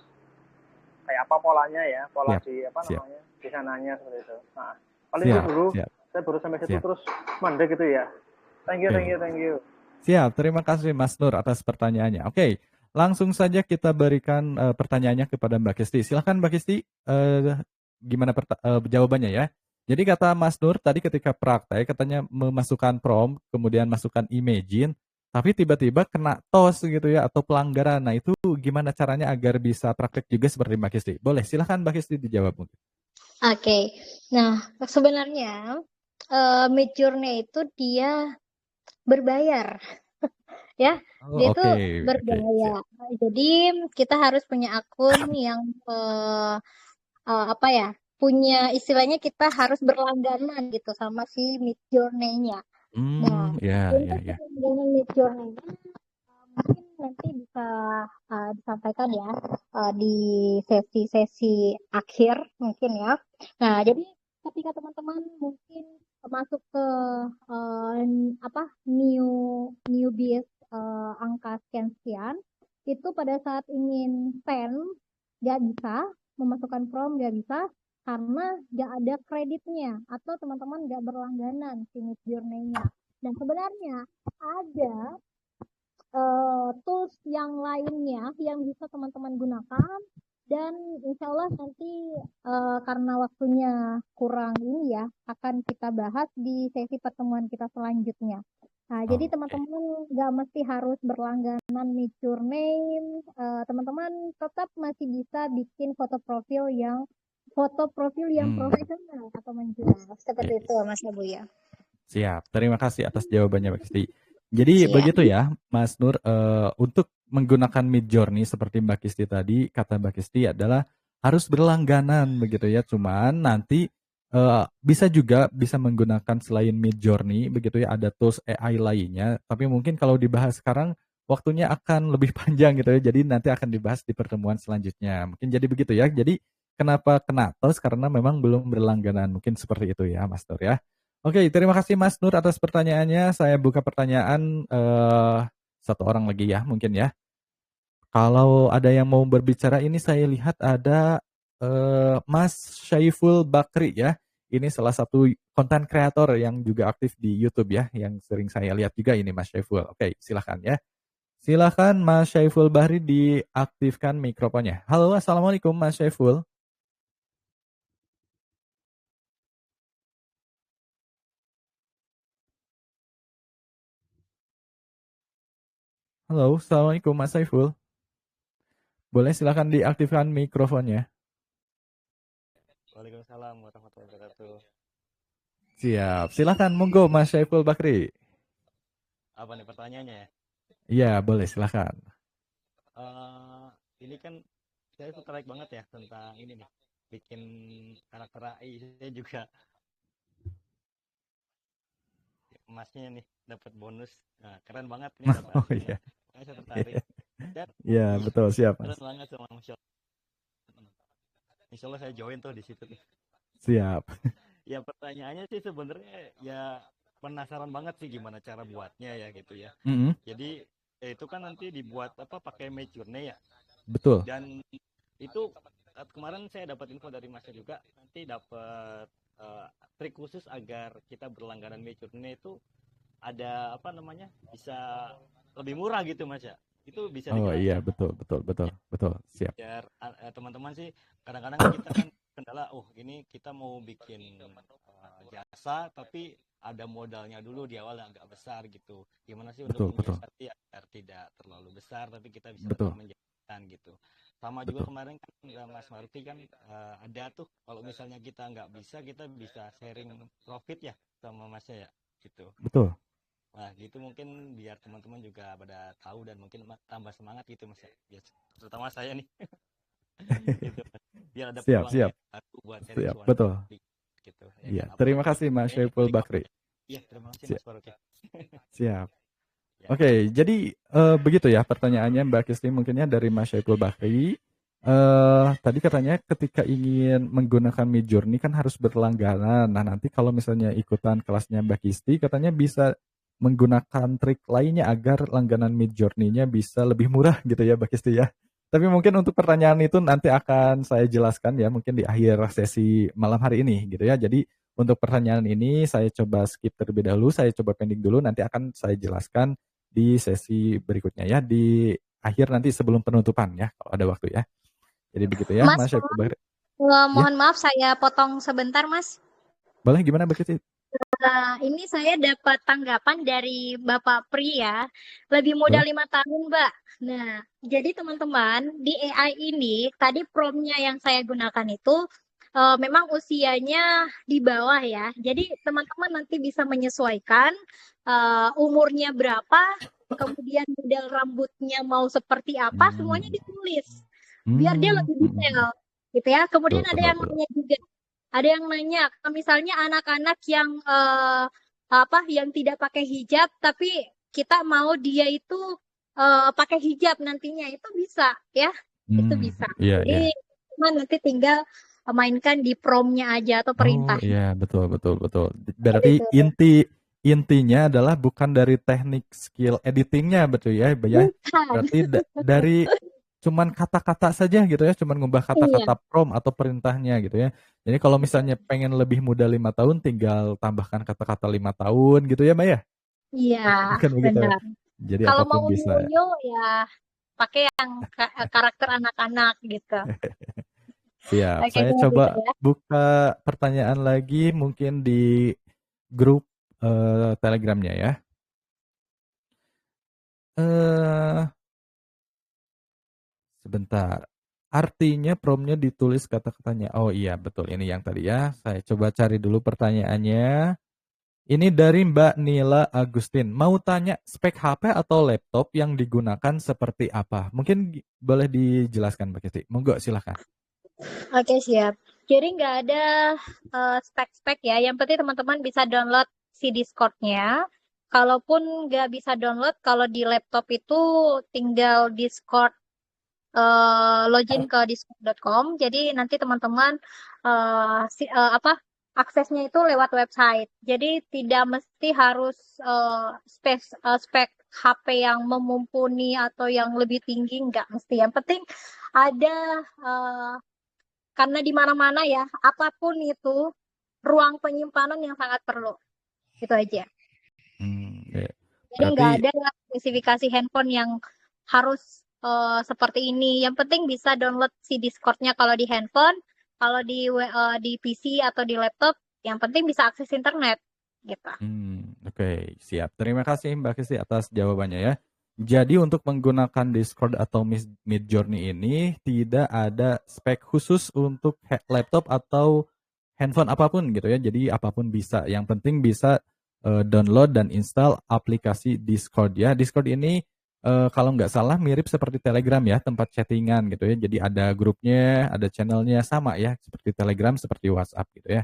kayak apa polanya ya, pola Siap, di apa siap. namanya di sananya seperti itu. Nah, paling Siap, itu dulu. siap. Saya baru sampai situ Siap. terus mandek gitu ya. Thank you, Oke. thank you, thank you. Siap, terima kasih Mas Nur atas pertanyaannya. Oke, langsung saja kita berikan pertanyaannya kepada Mbak Kisti. Silahkan Mbak Kisti, gimana jawabannya ya. Jadi kata Mas Nur tadi ketika praktek katanya memasukkan prompt, kemudian masukkan imagine, tapi tiba-tiba kena tos gitu ya atau pelanggaran. Nah itu gimana caranya agar bisa praktek juga seperti Mbak Kisti? Boleh, silahkan Mbak Kisti dijawab mungkin. Oke. Nah, sebenarnya Midjourney itu dia berbayar. ya. Oh, Dia oke, tuh oke, berbahaya. siap. Jadi kita harus punya akun yang apa ya? Punya istilahnya kita harus berlangganan gitu sama si Midjourney-nya. Nah, Ya, ya, untuk ya. berlangganan Midjourney-nya mungkin nanti bisa disampaikan ya di sesi-sesi akhir mungkin ya. Nah, jadi ketika teman-teman mungkin masuk ke uh, apa newbies angka sekian-sekian, itu pada saat ingin send nggak bisa, memasukkan prompt nggak bisa karena nggak ada kreditnya atau teman-teman nggak berlangganan si Midjourney-nya. Dan sebenarnya ada tools yang lainnya yang bisa teman-teman gunakan dan insya Allah nanti karena waktunya kurang ini ya akan kita bahas di sesi pertemuan kita selanjutnya. Nah, jadi Oke. teman-teman nggak mesti harus berlangganan Midjourney, teman-teman tetap masih bisa bikin foto profil yang Hmm, profesional atau menjual oke. seperti itu Mas Abu ya. Siap. Terima kasih atas jawabannya, Mbak Kisti. Jadi Siap. begitu ya, Mas Nur, untuk menggunakan Midjourney seperti Mbak Kisti tadi, kata Mbak Kisti adalah harus berlangganan begitu ya. Cuman nanti bisa juga bisa menggunakan selain Midjourney begitu ya, ada tools AI lainnya. Tapi mungkin kalau dibahas sekarang waktunya akan lebih panjang gitu ya. Jadi nanti akan dibahas di pertemuan selanjutnya. Mungkin jadi begitu ya. Jadi kenapa kena tos? Karena memang belum berlangganan. Mungkin seperti itu ya, Mas Nur ya. Oke, terima kasih Mas Nur atas pertanyaannya. Saya buka pertanyaan satu orang lagi ya, mungkin ya. Kalau ada yang mau berbicara ini saya lihat ada Mas Syaiful Bakri ya. Ini salah satu konten kreator yang juga aktif di YouTube ya, yang sering saya lihat juga ini Mas Syaiful. Oke, silahkan ya. Silahkan Mas Syaiful Bahri diaktifkan mikrofonnya. Halo, Assalamualaikum Mas Syaiful. Halo, Assalamualaikum Mas Syaiful. Boleh silahkan diaktifkan mikrofonnya. Waalaikumsalam warahmatullahi wabarakatuh. Siap, silahkan monggo Mas Syaiful Bakri. Apa nih pertanyaannya ya? Iya, boleh silahkan. Ini kan saya tuh tertarik banget ya tentang ini nih, bikin karakter AI. Saya juga emasnya nih dapat bonus. Nah, keren banget ini kata Oh aslinya. iya, Saya tertarik. Dan iya betul siap Mas. keren banget sama Masya Allah. Insya Allah saya join tuh di situ nih. Siap. Ya pertanyaannya sih sebenarnya ya penasaran banget sih gimana cara buatnya ya gitu ya. Mm-mm, Jadi itu kan nanti dibuat apa pakai Midjourney ya. betul. Dan itu kemarin saya dapat info dari Masnya juga nanti dapat trik khusus agar kita berlangganan Midjourney itu ada apa namanya bisa lebih murah gitu Mas ya. Itu bisa Oh iya dijelaskan betul betul betul ya, betul siap. biar teman-teman sih kadang-kadang kan kita kan kendala ini kita mau bikin jasa tapi ada modalnya dulu di awal yang agak besar gitu. Gimana sih untuk Betul betul menyiasati agar tidak terlalu besar tapi kita bisa tetap betul menjalankan gitu. Sama juga betul kemarin kan Mas Maruti kan ada tuh kalau misalnya kita nggak bisa kita bisa sharing profit ya sama Masnya ya gitu. betul Nah gitu mungkin biar teman-teman juga pada tahu dan mungkin tambah semangat gitu Mas ya. Biar, terutama saya nih gitu Mas. Biar ada siap peluang siap ya aku buat sharing siap cuan betul. gitu ya Iya kan terima apalagi kasih Mas ini Syaiful lagi Bakri. COVID ya. Iya terima kasih Siap Mas Farouk ya. siap. Ya. Oke, jadi begitu ya pertanyaannya Mbak Kisti mungkinnya dari Mas Syaiful Bakri. Tadi katanya ketika ingin menggunakan Midjourney kan harus berlangganan. Nah nanti kalau misalnya ikutan kelasnya Mbak Kisti katanya bisa menggunakan trik lainnya agar langganan Midjourney-nya bisa lebih murah gitu ya Mbak Kisti ya. Tapi mungkin untuk pertanyaan itu nanti akan saya jelaskan ya mungkin di akhir sesi malam hari ini gitu ya. Jadi untuk pertanyaan ini saya coba skip terlebih dahulu, saya coba pending dulu nanti akan saya jelaskan di sesi berikutnya ya di akhir nanti sebelum penutupan ya kalau ada waktu ya. Jadi begitu ya Mas, Mas Syaiful Bahri. Ya, mohon maaf saya potong sebentar Mas. boleh gimana Mbak Kisti? Nah, ini saya dapat tanggapan dari Bapak Pri ya. Lebih muda Boleh? 5 tahun, Mbak. Nah, jadi teman-teman, di AI ini, tadi prompt-nya yang saya gunakan itu memang usianya di bawah ya. Jadi teman-teman nanti bisa menyesuaikan umurnya berapa kemudian model rambutnya mau seperti apa, semuanya ditulis biar dia lebih detail gitu ya. Kemudian ada yang nanya juga, ada yang nanya kalau misalnya anak-anak yang yang tidak pakai hijab tapi kita mau dia itu pakai hijab nantinya, itu bisa ya, itu bisa. Iya, Jadi iya. cuman nanti tinggal mainkan di prompt-nya aja atau Oh perintahnya iya, betul, betul, betul. Berarti gitu. intinya adalah bukan dari teknik skill editingnya, betul ya, ya. Bukan. Berarti dari cuman kata-kata saja gitu ya, cuman ngubah Iya, kata-kata prompt atau perintahnya gitu ya. Jadi kalau misalnya pengen lebih muda 5 tahun, tinggal tambahkan kata-kata 5 tahun gitu ya, Mbak ya? iya, Kan begitu. benar. Jadi Kalau mau apapun bisa. unyu-unyu ya pakai yang karakter anak-anak gitu. Siap. Oke, Saya kayak coba gitu ya. buka pertanyaan lagi mungkin di grup Telegramnya ya. Eh, Sebentar. Artinya promptnya ditulis kata-katanya. Oh iya, betul. Ini yang tadi ya. Saya coba cari dulu pertanyaannya. Ini dari Mbak Nila Agustin. Mau tanya spek HP atau laptop yang digunakan seperti apa? Mungkin boleh dijelaskan Mbak Kiti. Monggo silahkan. Oke, siap. Jadi nggak ada spek-spek ya. Yang penting teman-teman bisa download si Discord-nya. Kalaupun nggak bisa download, kalau di laptop itu tinggal Discord, login ke discord.com. Jadi nanti teman-teman aksesnya itu lewat website. Jadi tidak mesti harus spek HP yang memumpuni atau yang lebih tinggi, nggak mesti. Yang penting ada eh, karena di mana-mana ya, apapun itu ruang penyimpanan yang sangat perlu. Itu aja. Ya. Jadi nggak Berarti ada spesifikasi handphone yang harus seperti ini. Yang penting bisa download si Discord-nya kalau di handphone, kalau di PC atau di laptop, yang penting bisa akses internet gitu. Oke, siap. Terima kasih Mbak Kisti atas jawabannya ya. Jadi untuk menggunakan Discord atau Midjourney ini tidak ada spek khusus untuk laptop atau handphone apapun gitu ya. Jadi apapun bisa. Yang penting bisa download dan install aplikasi Discord ya. Discord ini kalau nggak salah mirip seperti Telegram ya, tempat chattingan gitu ya. Jadi ada grupnya, ada channelnya sama ya, seperti Telegram, seperti WhatsApp gitu ya.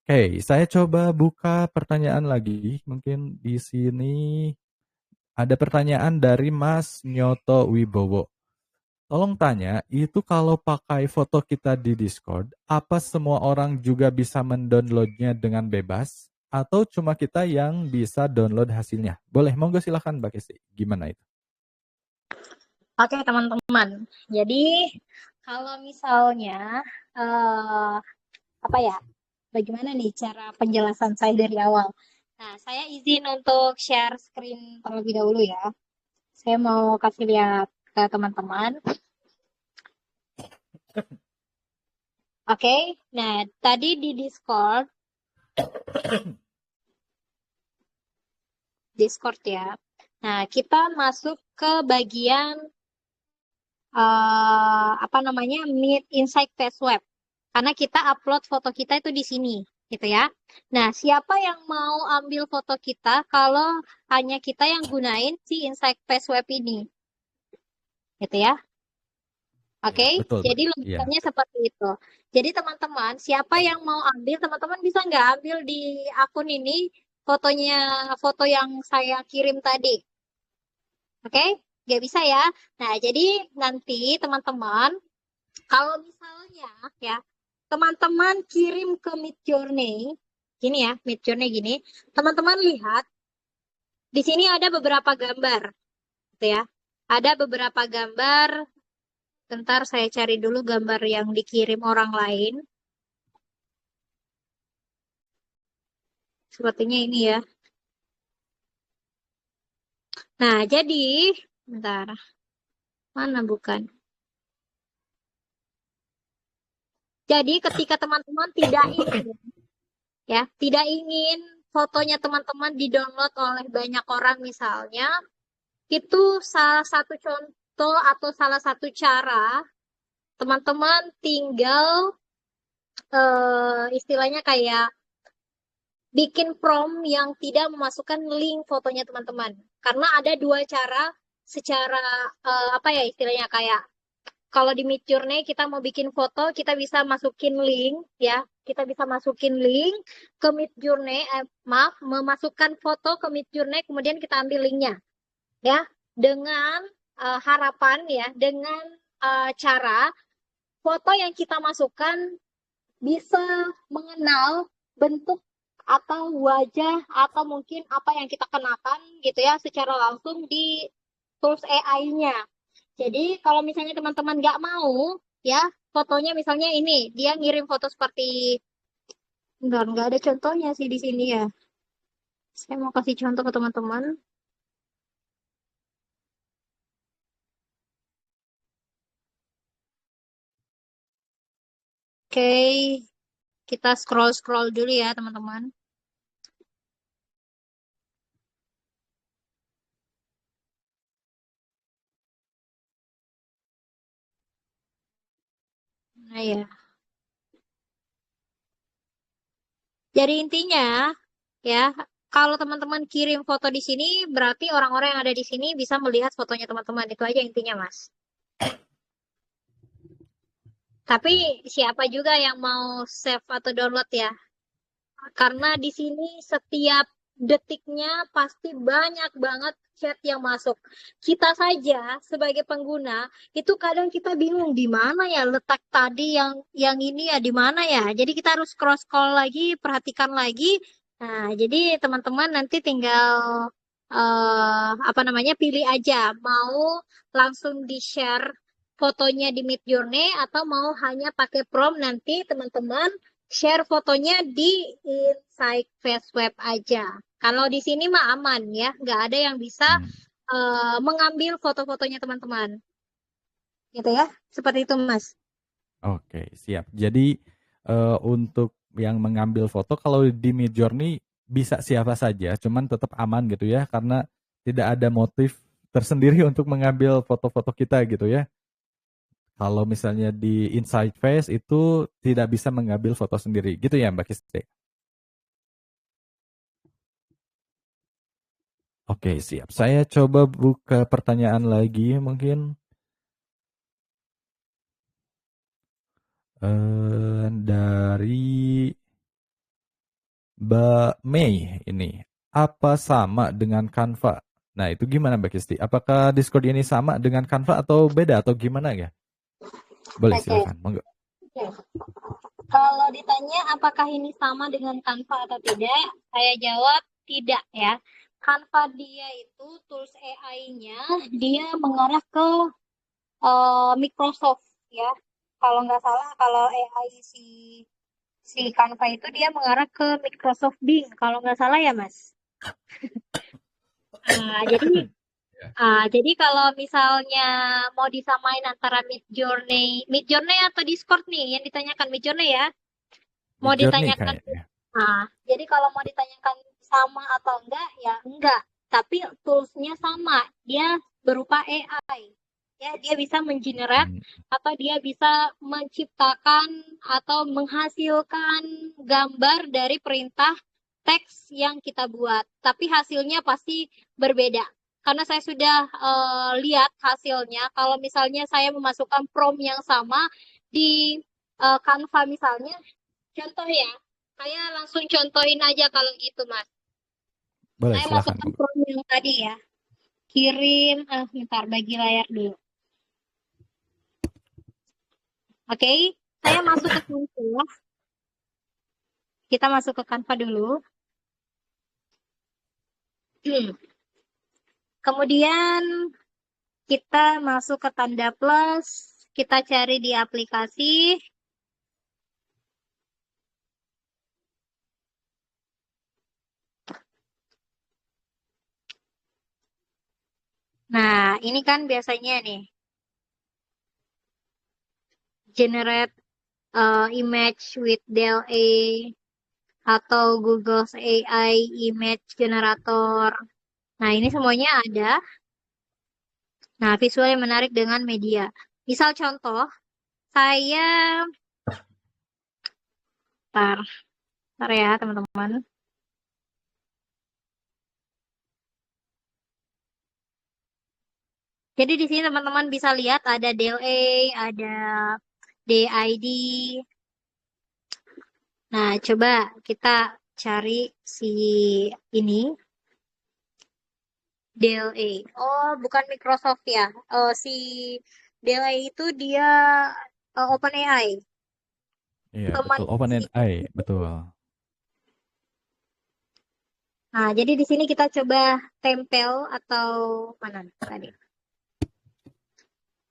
Oke, saya coba buka pertanyaan lagi. Mungkin di sini ada pertanyaan dari Mas Nyoto Wibowo. Tolong tanya, itu kalau pakai foto kita di Discord, apa semua orang juga bisa mendownloadnya dengan bebas? Atau cuma kita yang bisa download hasilnya? Boleh, monggo silahkan Mbak Kesti. Gimana itu? Oke, teman-teman. Jadi kalau misalnya bagaimana nih cara penjelasan saya dari awal? Nah, saya izin untuk share screen terlebih dahulu ya. Saya mau kasih lihat ke teman-teman. Oke, nah tadi di Discord ya. Nah, kita masuk ke bagian Meet Inside Passweb. Karena kita upload foto kita itu di sini, gitu ya. Nah, siapa yang mau ambil foto kita kalau hanya kita yang gunain si Inside Passweb ini? Gitu ya. Oke, Ya, betul, jadi betul. Ya. logikanya seperti itu. Jadi teman-teman, siapa yang mau ambil, teman-teman bisa nggak ambil di akun ini fotonya, foto yang saya kirim tadi. Oke, nggak bisa ya. Nah, jadi nanti teman-teman, kalau misalnya ya, teman-teman kirim ke Midjourney, gini ya, Midjourney gini, teman-teman lihat, di sini ada beberapa gambar, gitu ya. Ada beberapa gambar. Bentar saya cari dulu gambar yang dikirim orang lain. Sepertinya ini ya. Nah, jadi bentar. Mana bukan? Jadi ketika teman-teman tidak ingin fotonya teman-teman di-download oleh banyak orang misalnya, itu salah satu contoh atau salah satu cara teman-teman tinggal istilahnya kayak bikin prompt yang tidak memasukkan link fotonya teman-teman. Karena ada dua cara secara apa ya istilahnya kayak kalau di Midjourney kita mau bikin foto, kita bisa masukin link ya. Kita bisa masukin link ke Midjourney, maaf, memasukkan foto ke Midjourney, kemudian kita ambil linknya ya. Dengan harapan ya, dengan cara foto yang kita masukkan bisa mengenal bentuk atau wajah atau mungkin apa yang kita kenakan gitu ya secara langsung di tools AI-nya. Jadi kalau misalnya teman-teman nggak mau ya fotonya misalnya ini dia ngirim foto seperti nggak ada contohnya sih di sini ya. Saya mau kasih contoh ke teman-teman. Oke, kita scroll-scroll dulu ya teman-teman. Nah ya. Jadi intinya ya, kalau teman-teman kirim foto di sini, berarti orang-orang yang ada di sini bisa melihat fotonya teman-teman. Itu aja intinya, Mas. Tapi siapa juga yang mau save atau download ya? Karena di sini setiap detiknya pasti banyak banget chat yang masuk. Kita saja sebagai pengguna itu kadang kita bingung di mana ya letak tadi yang ini ya di mana ya. Jadi kita harus cross call lagi, perhatikan lagi. Nah, jadi teman-teman nanti tinggal apa namanya pilih aja mau langsung di-share fotonya di Midjourney atau mau hanya pakai prompt nanti teman-teman share fotonya di Insight Face Web aja. Kalau di sini mah aman ya, nggak ada yang bisa mengambil foto-fotonya teman-teman. Gitu ya, seperti itu Mas. Oke, siap. Jadi untuk yang mengambil foto kalau di Midjourney bisa siapa saja, cuman tetap aman gitu ya, karena tidak ada motif tersendiri untuk mengambil foto-foto kita gitu ya. Kalau misalnya di Inside Face itu tidak bisa mengambil foto sendiri, gitu ya Mbak Kisti? Oke, siap. Saya coba buka pertanyaan lagi mungkin. Dari Mbak Mei ini. Apa sama dengan Canva? Nah, itu gimana Mbak Kisti? Apakah Discord ini sama dengan Canva atau beda atau gimana ya? Boleh Oke. silakan. Monggo. Kalau ditanya apakah ini sama dengan Canva atau tidak, saya jawab tidak ya. Canva dia itu tools AI-nya dia mengarah ke Microsoft ya. Kalau nggak salah, kalau AI si Canva itu dia mengarah ke Microsoft Bing. Kalau nggak salah ya, Mas. Ah, jadi kalau misalnya mau disamain antara Midjourney atau Discord nih, yang ditanyakan Midjourney ya. Mau Midjourney ditanyakan, kayaknya. jadi kalau mau ditanyakan sama atau enggak, ya enggak. Tapi toolsnya sama, dia berupa AI. Ya, dia bisa mengenerate Hmm. atau dia bisa menciptakan atau menghasilkan gambar dari perintah teks yang kita buat. Tapi hasilnya pasti berbeda. Karena saya sudah lihat hasilnya, kalau misalnya saya memasukkan prompt yang sama di Canva misalnya, contoh ya, saya langsung contohin aja kalau gitu, Mas. Boleh Saya silakan. masukkan Monggo. prompt yang tadi ya. Kirim, bentar, bagi layar dulu. Oke, saya masuk ke Canva. Kita masuk ke Canva dulu. Kemudian kita masuk ke tanda plus. Kita cari di aplikasi. Nah, ini kan biasanya nih. Generate image with DLA atau Google's AI Image Generator. Nah, ini semuanya ada. Nah, visual yang menarik dengan media. Misal contoh, saya, ntar, ntar ya teman-teman. Jadi di sini teman-teman bisa lihat ada DLA, ada DID. Nah, coba kita cari si ini DLA. Oh, bukan Microsoft ya. Oh, si DLA itu dia OpenAI. Iya, Teman betul. si OpenAI, betul. Nah, jadi di sini kita coba tempel atau mana tadi?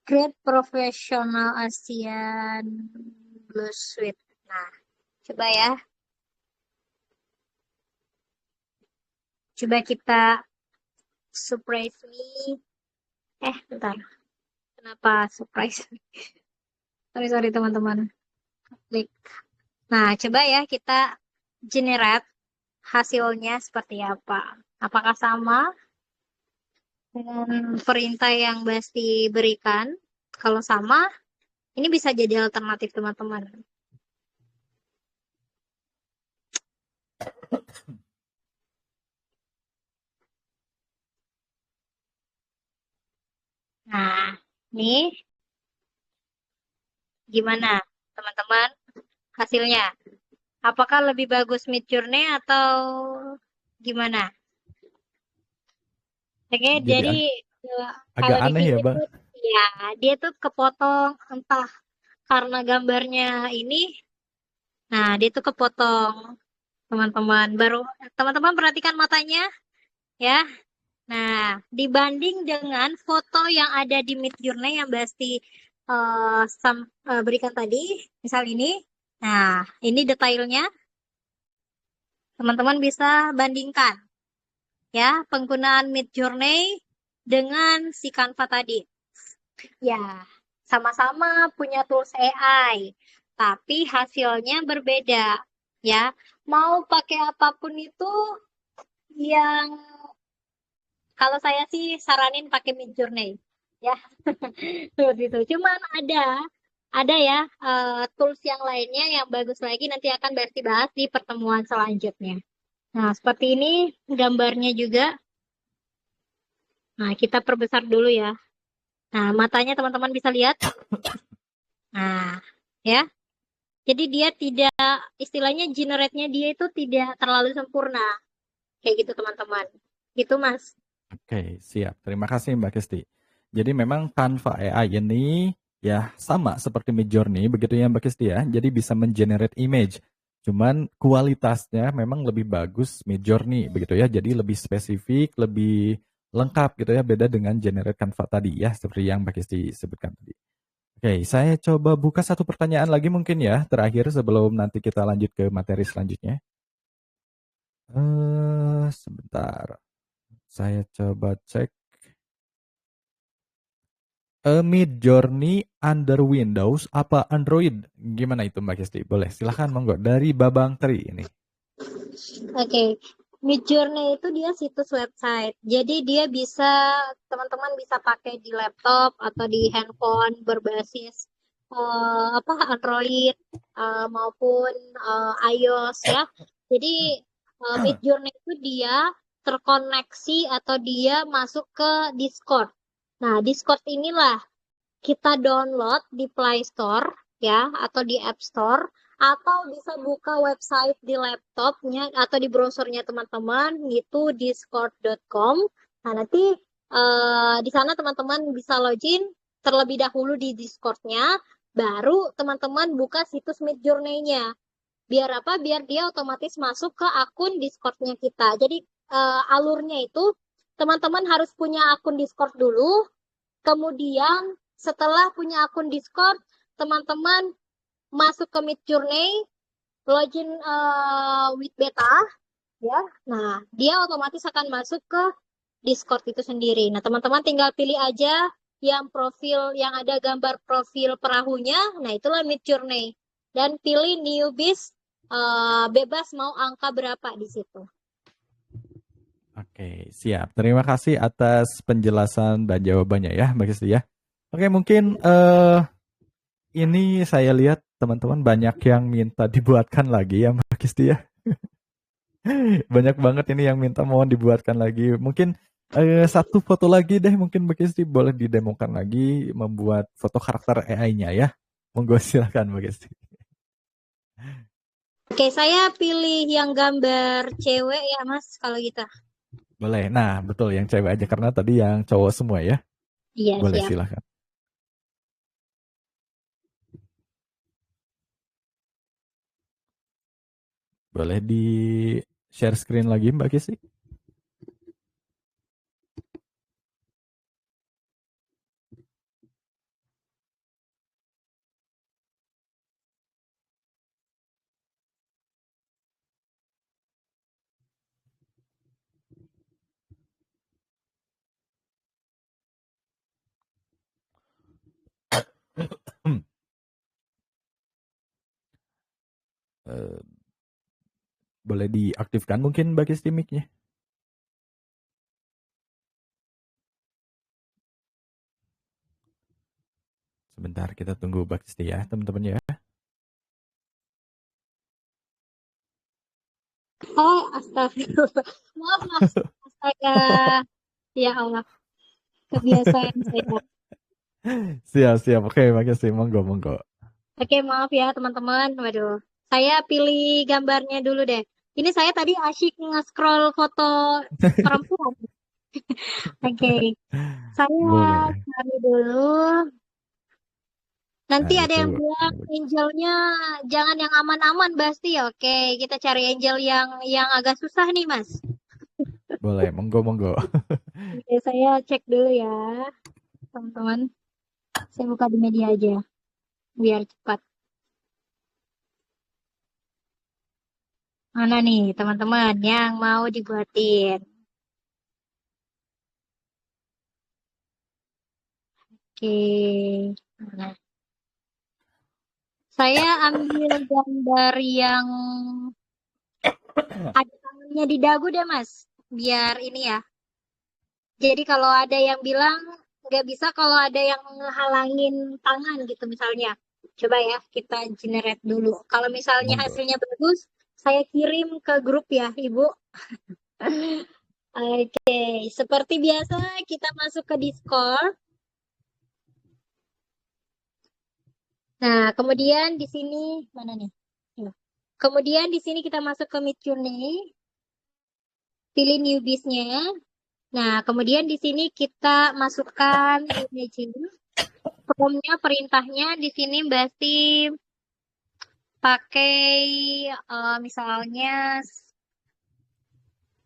Create Professional Asian Blue Suite. Nah, coba ya. Coba kita surprise me. Bentar. Kenapa surprise me? Sorry teman-teman. Klik. Nah, coba ya kita generate hasilnya seperti apa. Apakah sama dengan perintah yang Basti berikan? Kalau sama, ini bisa jadi alternatif teman-teman. Nah, ini gimana teman-teman hasilnya? Apakah lebih bagus Midjourney atau gimana? Oke, Jadi jadi agak kalau di aneh sini ya, Mbak. tuh ya dia tuh kepotong entah karena gambarnya ini, nah dia tuh kepotong teman-teman. Baru teman-teman perhatikan matanya ya. Nah, dibanding dengan foto yang ada di Midjourney yang Basti berikan tadi, misal ini. Nah, ini detailnya teman-teman bisa bandingkan ya penggunaan Midjourney dengan si Canva tadi. Ya, sama-sama punya tools AI, tapi hasilnya berbeda ya. Mau pakai apapun itu yang kalau saya sih saranin pakai Midjourney ya. Seperti itu. Cuman ada ya tools yang lainnya yang bagus lagi nanti akan Basti bahas di pertemuan selanjutnya. Nah, seperti ini gambarnya juga. Nah, kita perbesar dulu ya. Nah, matanya teman-teman bisa lihat. Nah, ya. Jadi dia tidak, istilahnya generate-nya dia itu tidak terlalu sempurna. Kayak gitu teman-teman. Gitu Mas. Oke, siap. Terima kasih Mbak Kesti. Jadi memang Canva AI ini ya sama seperti Midjourney, begitu ya Mbak Kesti ya. Jadi bisa mengenerate image. Cuman kualitasnya memang lebih bagus Midjourney, begitu ya. Jadi lebih spesifik, lebih lengkap gitu ya. Beda dengan generate Canva tadi ya, seperti yang Mbak Kesti sebutkan tadi. Oke, saya coba buka satu pertanyaan lagi mungkin ya, terakhir sebelum nanti kita lanjut ke materi selanjutnya. Sebentar. Saya coba cek. Midjourney under Windows apa Android? Gimana itu Mbak Kesti? Boleh, silahkan monggo. Dari Babang Tri ini. Oke. Midjourney itu dia situs website. Jadi dia bisa, teman-teman bisa pakai di laptop atau di handphone berbasis Android maupun iOS ya. Jadi Midjourney itu dia terkoneksi atau dia masuk ke Discord. Nah, Discord inilah kita download di Play Store ya atau di App Store atau bisa buka website di laptopnya atau di browsernya teman-teman gitu discord.com. Nah, nanti di sana teman-teman bisa login terlebih dahulu di Discord-nya, baru teman-teman buka situs Midjourney-nya. Biar apa? Biar dia otomatis masuk ke akun Discord-nya kita. Jadi alurnya itu teman-teman harus punya akun Discord dulu, kemudian setelah punya akun Discord, teman-teman masuk ke Midjourney, login with beta, ya. Nah, dia otomatis akan masuk ke Discord itu sendiri. Nah, teman-teman tinggal pilih aja yang profil, yang ada gambar profil perahunya. Nah, itulah Midjourney. Dan pilih newbies, bebas mau angka berapa di situ. Oke, siap. Terima kasih atas penjelasan dan jawabannya ya, Mbak Kesti ya. Oke, mungkin ini saya lihat teman-teman banyak yang minta dibuatkan lagi ya Mbak Kesti ya. Banyak banget ini yang minta mohon dibuatkan lagi. Mungkin Satu foto lagi deh mungkin Mbak Kesti boleh didemokan lagi membuat foto karakter AI-nya ya. Monggo silakan Mbak Kesti. Oke, saya pilih yang gambar cewek ya, Mas, kalau gitu. Boleh. Nah, betul yang cewek aja karena tadi yang cowok semua ya. Iya, Boleh siap. silakan. Boleh di share screen lagi Mbak Kesti? Eh, boleh diaktifkan mungkin Mbak Kesti mic-nya. Sebentar kita tunggu Mbak Kesti ya teman-teman ya. Oh, astagfirullah. Maaf, Mas. Astaga. Ya Allah, kebiasaan saya. Siap-siap. Oke Mbak Kesti monggo monggo. Oke, maaf ya teman-teman. Waduh, saya pilih gambarnya dulu deh. Ini saya tadi asyik nge-scroll foto perempuan. Oke, saya Boleh. cari dulu. Nanti Nah ada itu. yang bilang angelnya jangan yang aman-aman, Basti. Oke, kita cari angel yang agak susah nih, Mas. Boleh, monggo monggo. Oke, saya cek dulu ya, teman-teman. Saya buka di media aja, biar cepat. Mana nih, teman-teman, yang mau dibuatin? Oke. Nah, saya ambil gambar yang ada tangannya di dagu deh, Mas. Biar ini ya. Jadi kalau ada yang bilang nggak bisa kalau ada yang ngehalangin tangan gitu misalnya. Coba ya kita generate dulu. Kalau misalnya Monggo. hasilnya bagus, saya kirim ke grup ya, Ibu. Oke, seperti biasa kita masuk ke Discord. Nah, kemudian di sini mana nih? Ya. Kemudian di sini kita masuk ke Midjourney, pilih newbies-nya. Nah, kemudian di sini kita masukkan image. Promnya, perintahnya di sini berarti pakai misalnya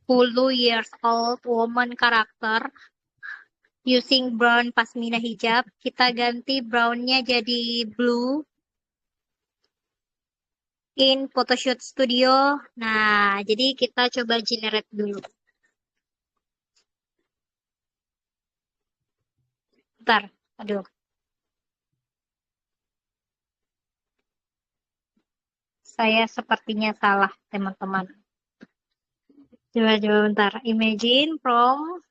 10 years old woman karakter using brown pasmina hijab. Kita ganti brownnya jadi blue in Photoshoot Studio. Nah, jadi kita coba generate dulu. Bentar, aduh. Saya sepertinya salah, teman-teman. Coba bentar. Imagine from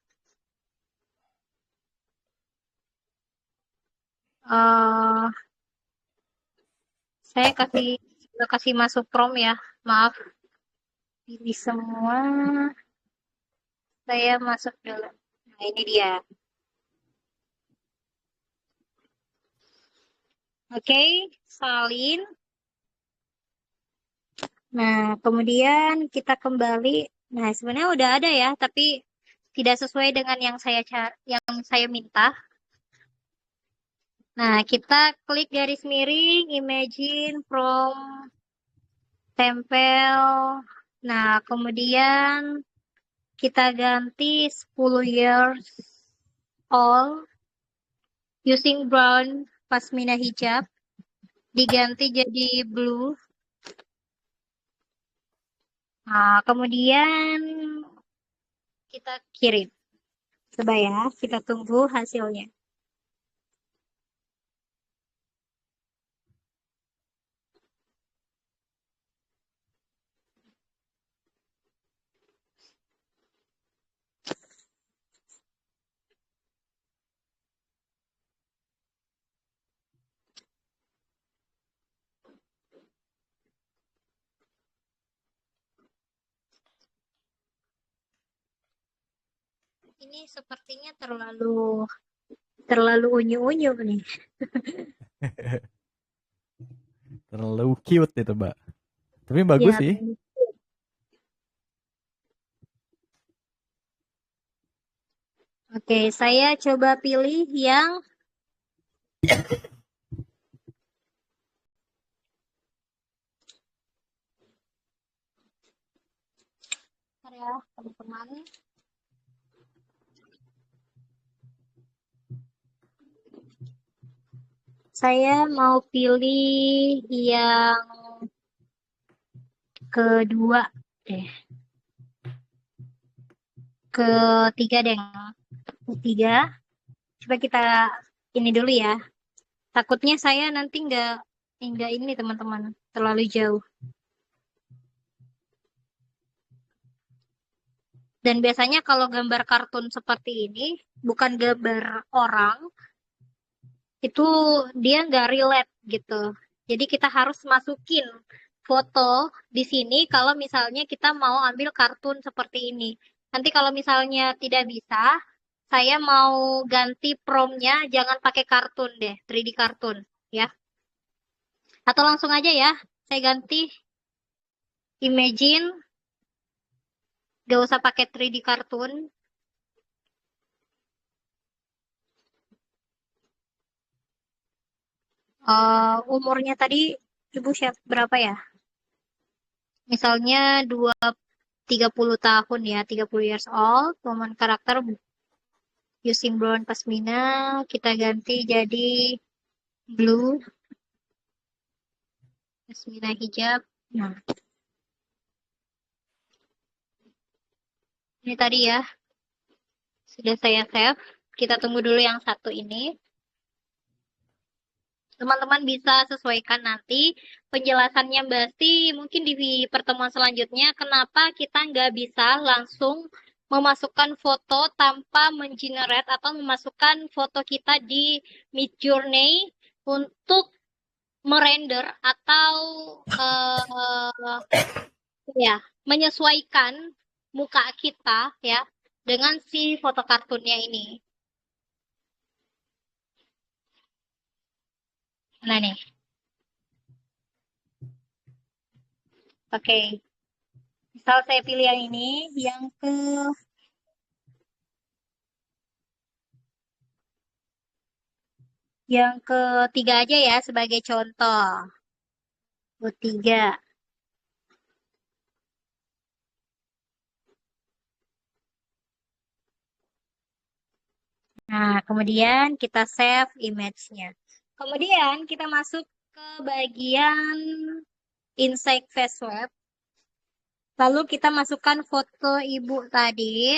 eh saya kasih masuk prom ya. Maaf, pilih semua. Saya masuk dulu. Nah, ini dia. Oke, salin. Nah, kemudian kita kembali. Nah, sebenarnya udah ada ya, tapi tidak sesuai dengan yang saya minta. Nah, kita klik garis miring, imagine from tempel. Nah, kemudian kita ganti 10 years old using brown pasmina hijab. Diganti jadi blue. Nah, kemudian kita kirim. Coba ya, kita tunggu hasilnya. Ini sepertinya terlalu unyu-unyu nih. Terlalu cute itu, Mbak. Tapi bagus Ya, sih. oke, saya coba pilih yang bentar ya, teman-teman. Saya mau pilih yang kedua deh. Ketiga deh. Ketiga. Coba kita ini dulu ya. Takutnya saya nanti nggak ini teman-teman, terlalu jauh. Dan biasanya kalau gambar kartun seperti ini, bukan gambar orang, itu dia nggak relate gitu. Jadi kita harus masukin foto di sini kalau misalnya kita mau ambil kartun seperti ini. Nanti kalau misalnya tidak bisa, saya mau ganti promnya, jangan pakai kartun deh, 3D kartun ya. Atau langsung aja ya, saya ganti Imagine, gak usah pakai 3D kartun. Umurnya tadi ibu siapa berapa ya? Misalnya 30 tahun ya, 30 years old, common karakter using brown pasmina, kita ganti jadi blue, pasmina hijab. Nah, ini tadi ya, sudah saya save. Kita tunggu dulu yang satu ini. Teman-teman bisa sesuaikan nanti penjelasannya Mbak Asti mungkin di pertemuan selanjutnya kenapa kita nggak bisa langsung memasukkan foto tanpa mengenerate atau memasukkan foto kita di Midjourney untuk merender atau ya menyesuaikan muka kita ya dengan si foto kartunnya ini. Nah nih, oke. Misal saya pilih yang ini, yang ketiga aja ya sebagai contoh. Ketiga. Nah, kemudian kita save image-nya. Kemudian kita masuk ke bagian Inside Face Web. Lalu kita masukkan foto ibu tadi.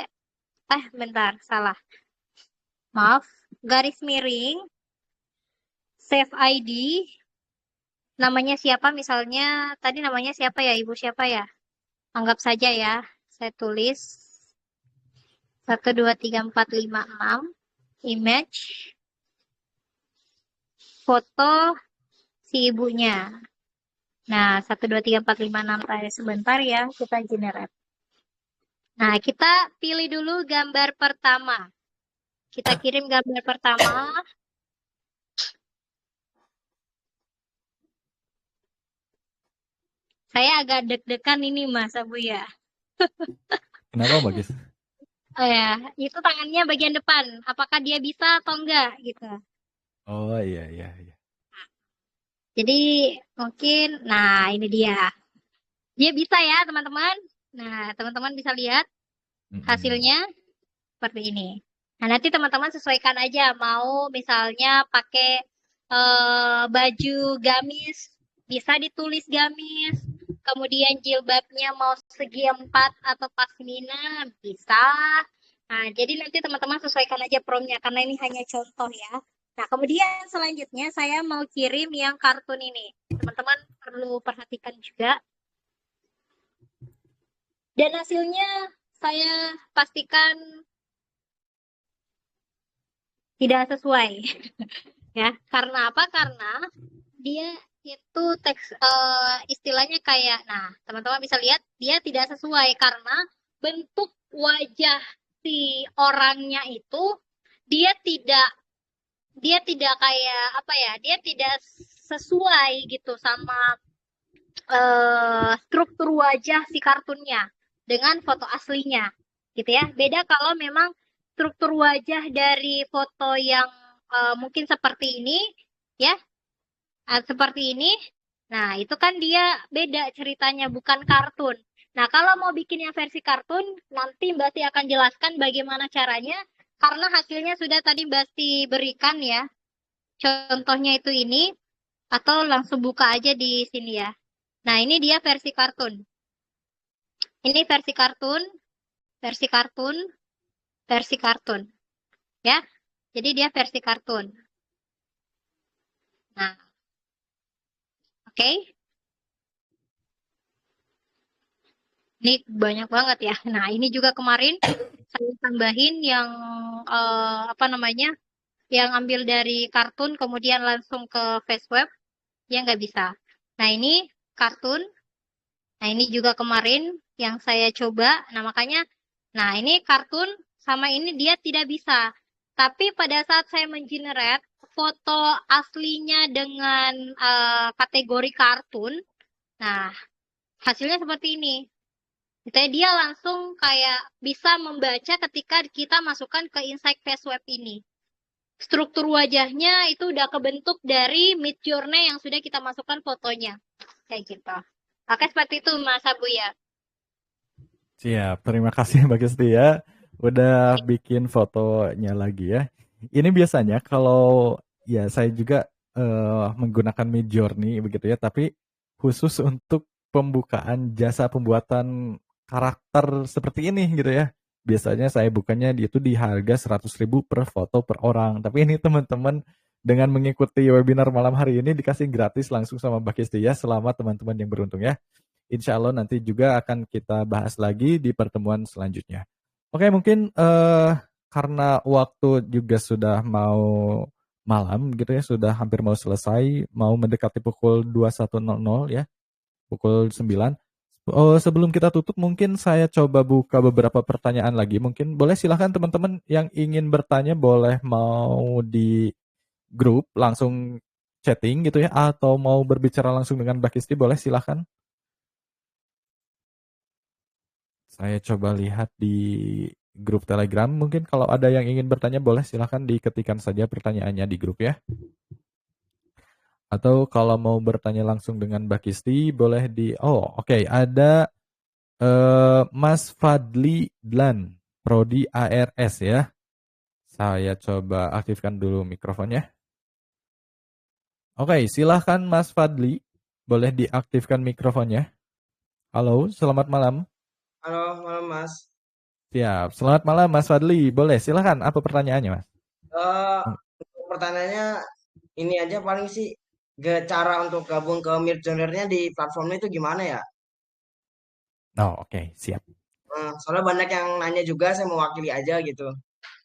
Bentar, salah. Maaf, garis miring. Save ID. Namanya siapa misalnya? Tadi namanya siapa ya? Ibu siapa ya? Anggap saja ya. Saya tulis 1, 2, 3, 4, 5, 6. Image. Foto si ibunya. Nah, 1, 2, 3, 4, 5, 6 tadi sebentar ya, kita generate. Nah, kita pilih dulu gambar pertama. Kita kirim gambar pertama. Saya agak deg-degan ini Mas Abu ya. Kenapa, Mbak Gis? Oh ya, itu tangannya bagian depan. Apakah dia bisa atau enggak gitu. Oh iya iya iya. Jadi mungkin, nah ini dia. Dia bisa ya teman-teman. Nah, teman-teman bisa lihat hasilnya seperti ini. Nah, nanti teman-teman sesuaikan aja. Mau misalnya pakai baju gamis, bisa ditulis gamis. Kemudian jilbabnya mau segi 4 atau pasmina, bisa. Nah, jadi nanti teman-teman sesuaikan aja promnya, karena ini hanya contoh ya. Nah, kemudian selanjutnya saya mau kirim yang kartun ini. Teman-teman perlu perhatikan juga. Dan hasilnya saya pastikan tidak sesuai. Ya, karena apa? Karena dia itu teks istilahnya kayak, nah teman-teman bisa lihat dia tidak sesuai karena bentuk wajah si orangnya itu dia tidak kayak apa ya, dia tidak sesuai gitu sama struktur wajah si kartunnya dengan foto aslinya gitu ya. Beda kalau memang struktur wajah dari foto yang mungkin seperti ini ya, seperti ini. Nah, itu kan dia beda ceritanya, bukan kartun. Nah, kalau mau bikin yang versi kartun, nanti Mbak Ti akan jelaskan bagaimana caranya, karena hasilnya sudah tadi Mbak Ti berikan ya. Contohnya itu ini, atau langsung buka aja di sini ya. Nah, ini dia versi kartun. Ini versi kartun, versi kartun, versi kartun. Ya, jadi dia versi kartun. Nah, oke. Ini banyak banget ya. Nah, ini juga kemarin saya tambahin yang apa namanya, yang ambil dari kartun kemudian langsung ke face web, ya nggak bisa. Nah, ini kartun. Nah, ini juga kemarin yang saya coba. Nah, makanya, nah ini kartun sama ini dia tidak bisa. Tapi pada saat saya mengenerate foto aslinya dengan kategori kartun, nah hasilnya seperti ini. Gitu ya, dia langsung kayak bisa membaca ketika kita masukkan ke Insight Face Web ini. Struktur wajahnya itu udah kebentuk dari Midjourney yang sudah kita masukkan fotonya. Kayak gitu. Oke, seperti itu Mas Abu ya. Siap, terima kasih Mbak Kisti ya. Udah bikin fotonya lagi ya. Ini biasanya kalau ya saya juga menggunakan Midjourney begitu ya, tapi khusus untuk pembukaan jasa pembuatan karakter seperti ini gitu ya. Biasanya saya bukanya itu di harga 100.000 per foto per orang. Tapi ini teman-teman dengan mengikuti webinar malam hari ini dikasih gratis langsung sama Mbak Kisti ya. Selamat teman-teman yang beruntung ya. Insya Allah nanti juga akan kita bahas lagi di pertemuan selanjutnya. Oke, mungkin karena waktu juga sudah mau malam gitu ya, sudah hampir mau selesai, mau mendekati pukul 21.00 ya, pukul 9. Sebelum kita tutup mungkin saya coba buka beberapa pertanyaan lagi. Mungkin boleh silahkan teman-teman yang ingin bertanya boleh mau di grup langsung chatting gitu ya, atau mau berbicara langsung dengan Mbak Kisti boleh silahkan. Saya coba lihat di grup Telegram. Mungkin kalau ada yang ingin bertanya boleh silahkan diketikkan saja pertanyaannya di grup ya. Atau kalau mau bertanya langsung dengan Mbak Kisti boleh di oke. Ada Mas Fadli Dlan, Prodi ARS ya. Saya coba aktifkan dulu mikrofonnya. Oke, silahkan Mas Fadli. Boleh diaktifkan mikrofonnya. Halo, selamat malam. Halo, malam Mas. Siap, selamat malam Mas Fadli. Boleh, silahkan. Apa pertanyaannya Mas? Untuk pertanyaannya ini aja paling sih, cara untuk gabung ke Midjourney-nya di platformnya itu gimana ya? Oke, siap. Soalnya banyak yang nanya juga, saya mewakili aja gitu.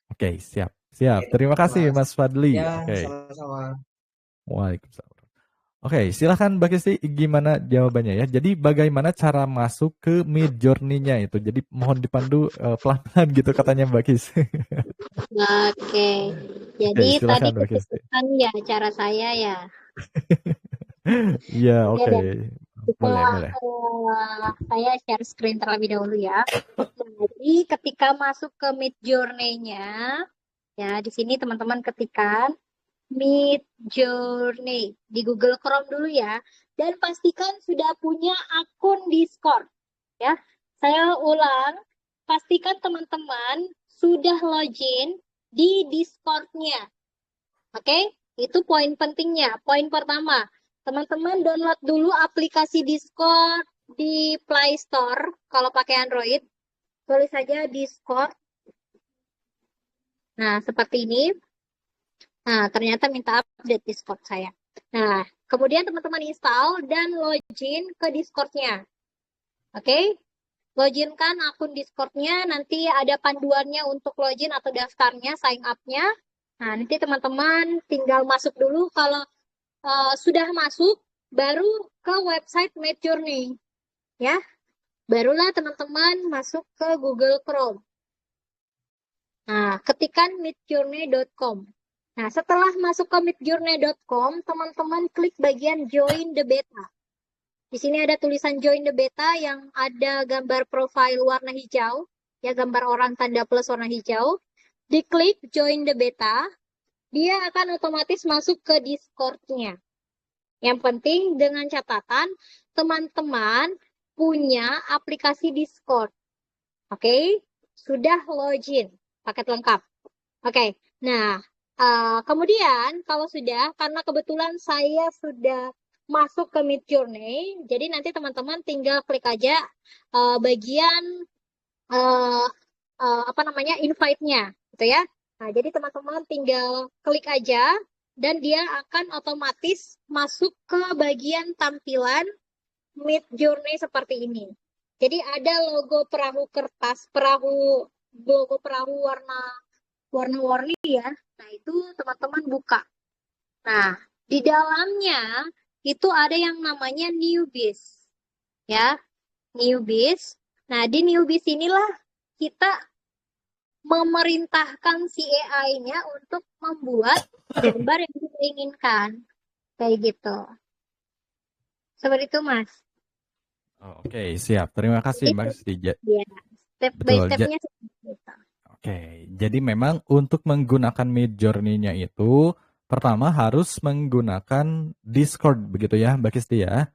Oke, siap. Siap. Oke, Terima kasih Mas. Mas Fadli. Ya, Oke. sama-sama. Waalaikumsalam. Oke, silahkan Mbak Kisti gimana jawabannya ya. Jadi bagaimana cara masuk ke Midjourney-nya itu. Jadi mohon dipandu pelan-pelan gitu katanya Mbak Kisti. Oke. Jadi Oke, silakan tadi Mbak Kisti. keputusan ya cara saya ya. Iya, Oke oke. deh. Boleh, Kita boleh. saya share screen terlebih dahulu ya. Jadi ketika masuk ke Midjourney-nya, ya di sini teman-teman ketikkan Midjourney di Google Chrome dulu ya, dan pastikan sudah punya akun Discord. Ya, saya ulang, pastikan teman-teman sudah login di Discord-nya. Oke, itu poin pentingnya. Poin pertama, teman-teman download dulu aplikasi Discord di Play Store. Kalau pakai Android, tulis saja Discord. Nah, seperti ini. Nah, ternyata minta update Discord saya. Nah, kemudian teman-teman install dan login ke Discord-nya. Oke, loginkan akun Discord-nya. Nanti ada panduannya untuk login atau daftarnya, sign up-nya. Nah, nanti teman-teman tinggal masuk dulu. Kalau sudah masuk, baru ke website Midjourney. Ya, barulah teman-teman masuk ke Google Chrome. Nah, ketikkan midjourney.com. Nah, setelah masuk ke midjourney.com, teman-teman klik bagian join the beta. Di sini ada tulisan join the beta yang ada gambar profile warna hijau, ya gambar orang tanda plus warna hijau. Diklik join the beta, dia akan otomatis masuk ke Discord-nya. Yang penting dengan catatan teman-teman punya aplikasi Discord. Oke, sudah login, paket lengkap. Oke, nah kemudian kalau sudah, karena kebetulan saya sudah masuk ke Midjourney, jadi nanti teman-teman tinggal klik aja bagian apa namanya invite-nya, gitu ya. Nah, jadi teman-teman tinggal klik aja dan dia akan otomatis masuk ke bagian tampilan Midjourney seperti ini. Jadi ada logo perahu kertas, logo perahu warna-warni ya. Nah, itu teman-teman buka. Nah, di dalamnya itu ada yang namanya Newbies. Ya, Newbies. Nah, di Newbies inilah kita memerintahkan si AI-nya untuk membuat gambar yang kita inginkan. Kayak gitu. Seperti itu, Mas. Oke, siap. Terima kasih Mbak Kristi. Ya, step by Betul. step-nya seperti itu. Oke, jadi memang untuk menggunakan Midjourney-nya itu pertama harus menggunakan Discord begitu ya, Mbak Kristi ya.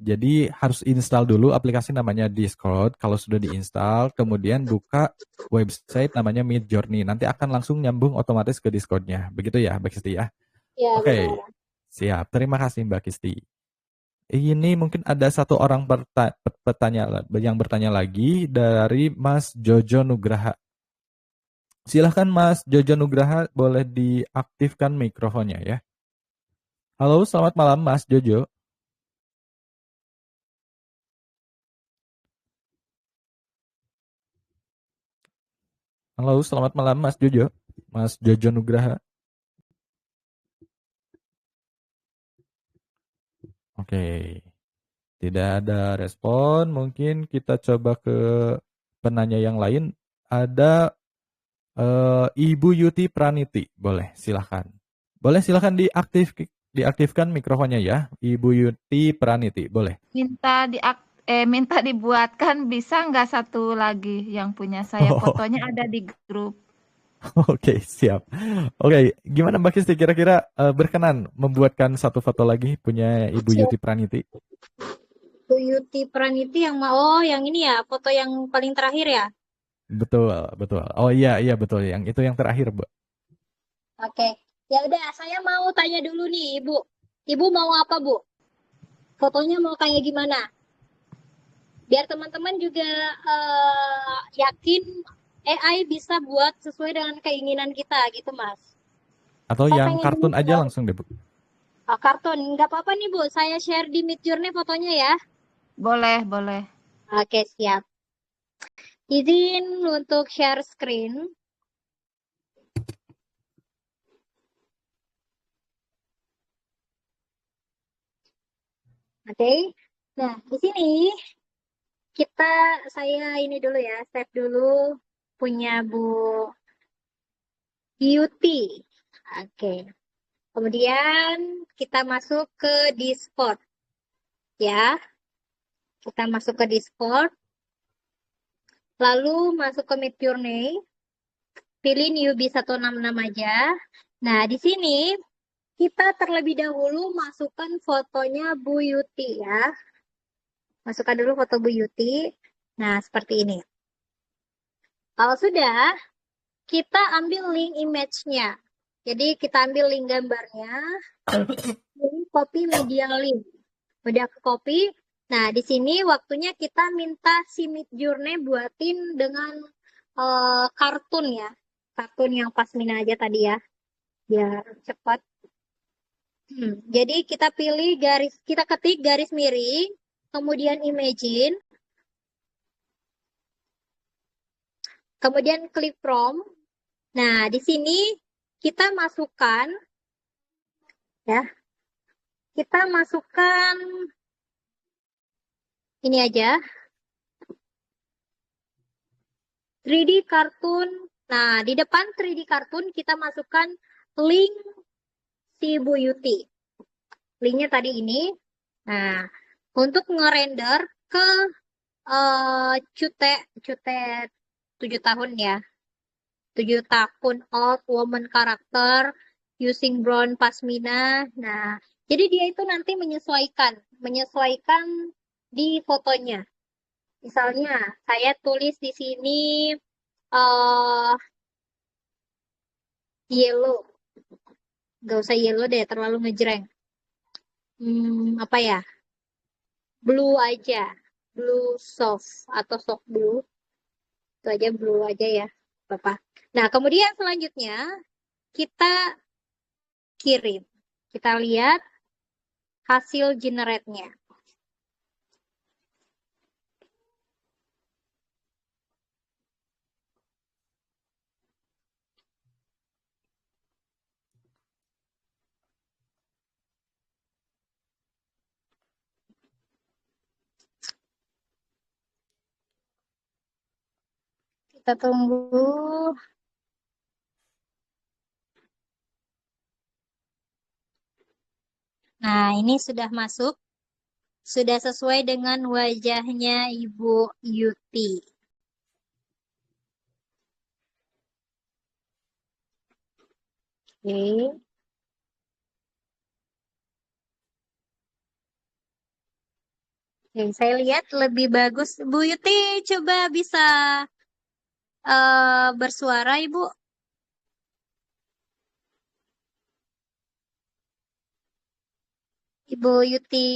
Jadi harus install dulu aplikasi namanya Discord. Kalau sudah diinstal, kemudian buka website namanya Midjourney. Nanti akan langsung nyambung otomatis ke Discord-nya. Begitu ya, Mbak Kristi ya. Ya, Oke, benar. siap. Terima kasih Mbak Kristi. Ini mungkin ada satu orang yang bertanya lagi dari Mas Jojo Nugraha. Silahkan Mas Jojo Nugraha, boleh diaktifkan mikrofonnya ya. Halo, selamat malam Mas Jojo. Halo, selamat malam Mas Jojo. Mas Jojo Nugraha. Oke, tidak ada respon. Mungkin kita coba ke penanya yang lain. Ada Ibu Yuti Praniti. Boleh, silahkan. Boleh silahkan diaktifkan mikrofonnya ya. Ibu Yuti Praniti, boleh. Minta dibuatkan, bisa nggak satu lagi yang punya saya? Fotonya ada di grup. Oke, siap. Oke, gimana Mbak Kristi, kira-kira berkenan membuatkan satu foto lagi punya Ibu Yuti Praniti? Bu Yuti Praniti yang ini ya, foto yang paling terakhir ya? Betul, betul. Oh iya, betul. Yang itu yang terakhir, Bu. Oke. Ya udah, saya mau tanya dulu nih, Ibu. Ibu mau apa, Bu? Fotonya mau kayak gimana? Biar teman-teman juga yakin AI bisa buat sesuai dengan keinginan kita gitu, Mas. Atau Saya yang pengen kartun dulu aja ya. langsung deh, Bu. Kartun, nggak apa-apa nih, Bu. Saya share di Midjourney fotonya ya. Boleh, boleh. Oke, siap. Izin untuk share screen. Oke. Nah, di sini saya ini dulu ya, save dulu punya Bu Yuti. Oke. Kemudian kita masuk ke Discord. Ya. Kita masuk ke Discord. Lalu masuk ke Midjourney. Pilih newbie 166 aja. Nah, di sini kita terlebih dahulu masukkan fotonya Bu Yuti ya. Masukkan dulu foto Bu Yuti. Nah, seperti ini. Kalau sudah, kita ambil link image-nya. Jadi kita ambil link gambarnya, copy media link. Udah copy. Nah, di sini waktunya kita minta si Midjourney buatin dengan kartun ya. Kartun yang pasmina aja tadi ya. Biar cepat. Jadi kita kita ketik garis miring, kemudian imagine, kemudian klik prompt. Nah, di sini kita masukkan ya. Kita masukkan ini aja. 3D kartun Nah, di depan 3D kartun kita masukkan link si Bu Yuti. Linknya tadi ini. Nah, untuk ngerender ke Cute 7 tahun ya. 7 tahun old woman karakter using brown pasmina. Nah, jadi dia itu nanti menyesuaikan di fotonya. Misalnya, saya tulis di sini yellow. Gak usah yellow deh, terlalu ngejreng. Apa ya? Blue aja. Blue soft atau soft blue. Itu aja blue aja ya, Bapak. Nah, kemudian selanjutnya kita kirim. Kita lihat hasil generate-nya. Kita tunggu. Nah, ini sudah masuk. Sudah sesuai dengan wajahnya Ibu Yuti. Oke. Oke, saya lihat lebih bagus. Bu Yuti, coba bisa bersuara, Ibu. Ibu Yuti.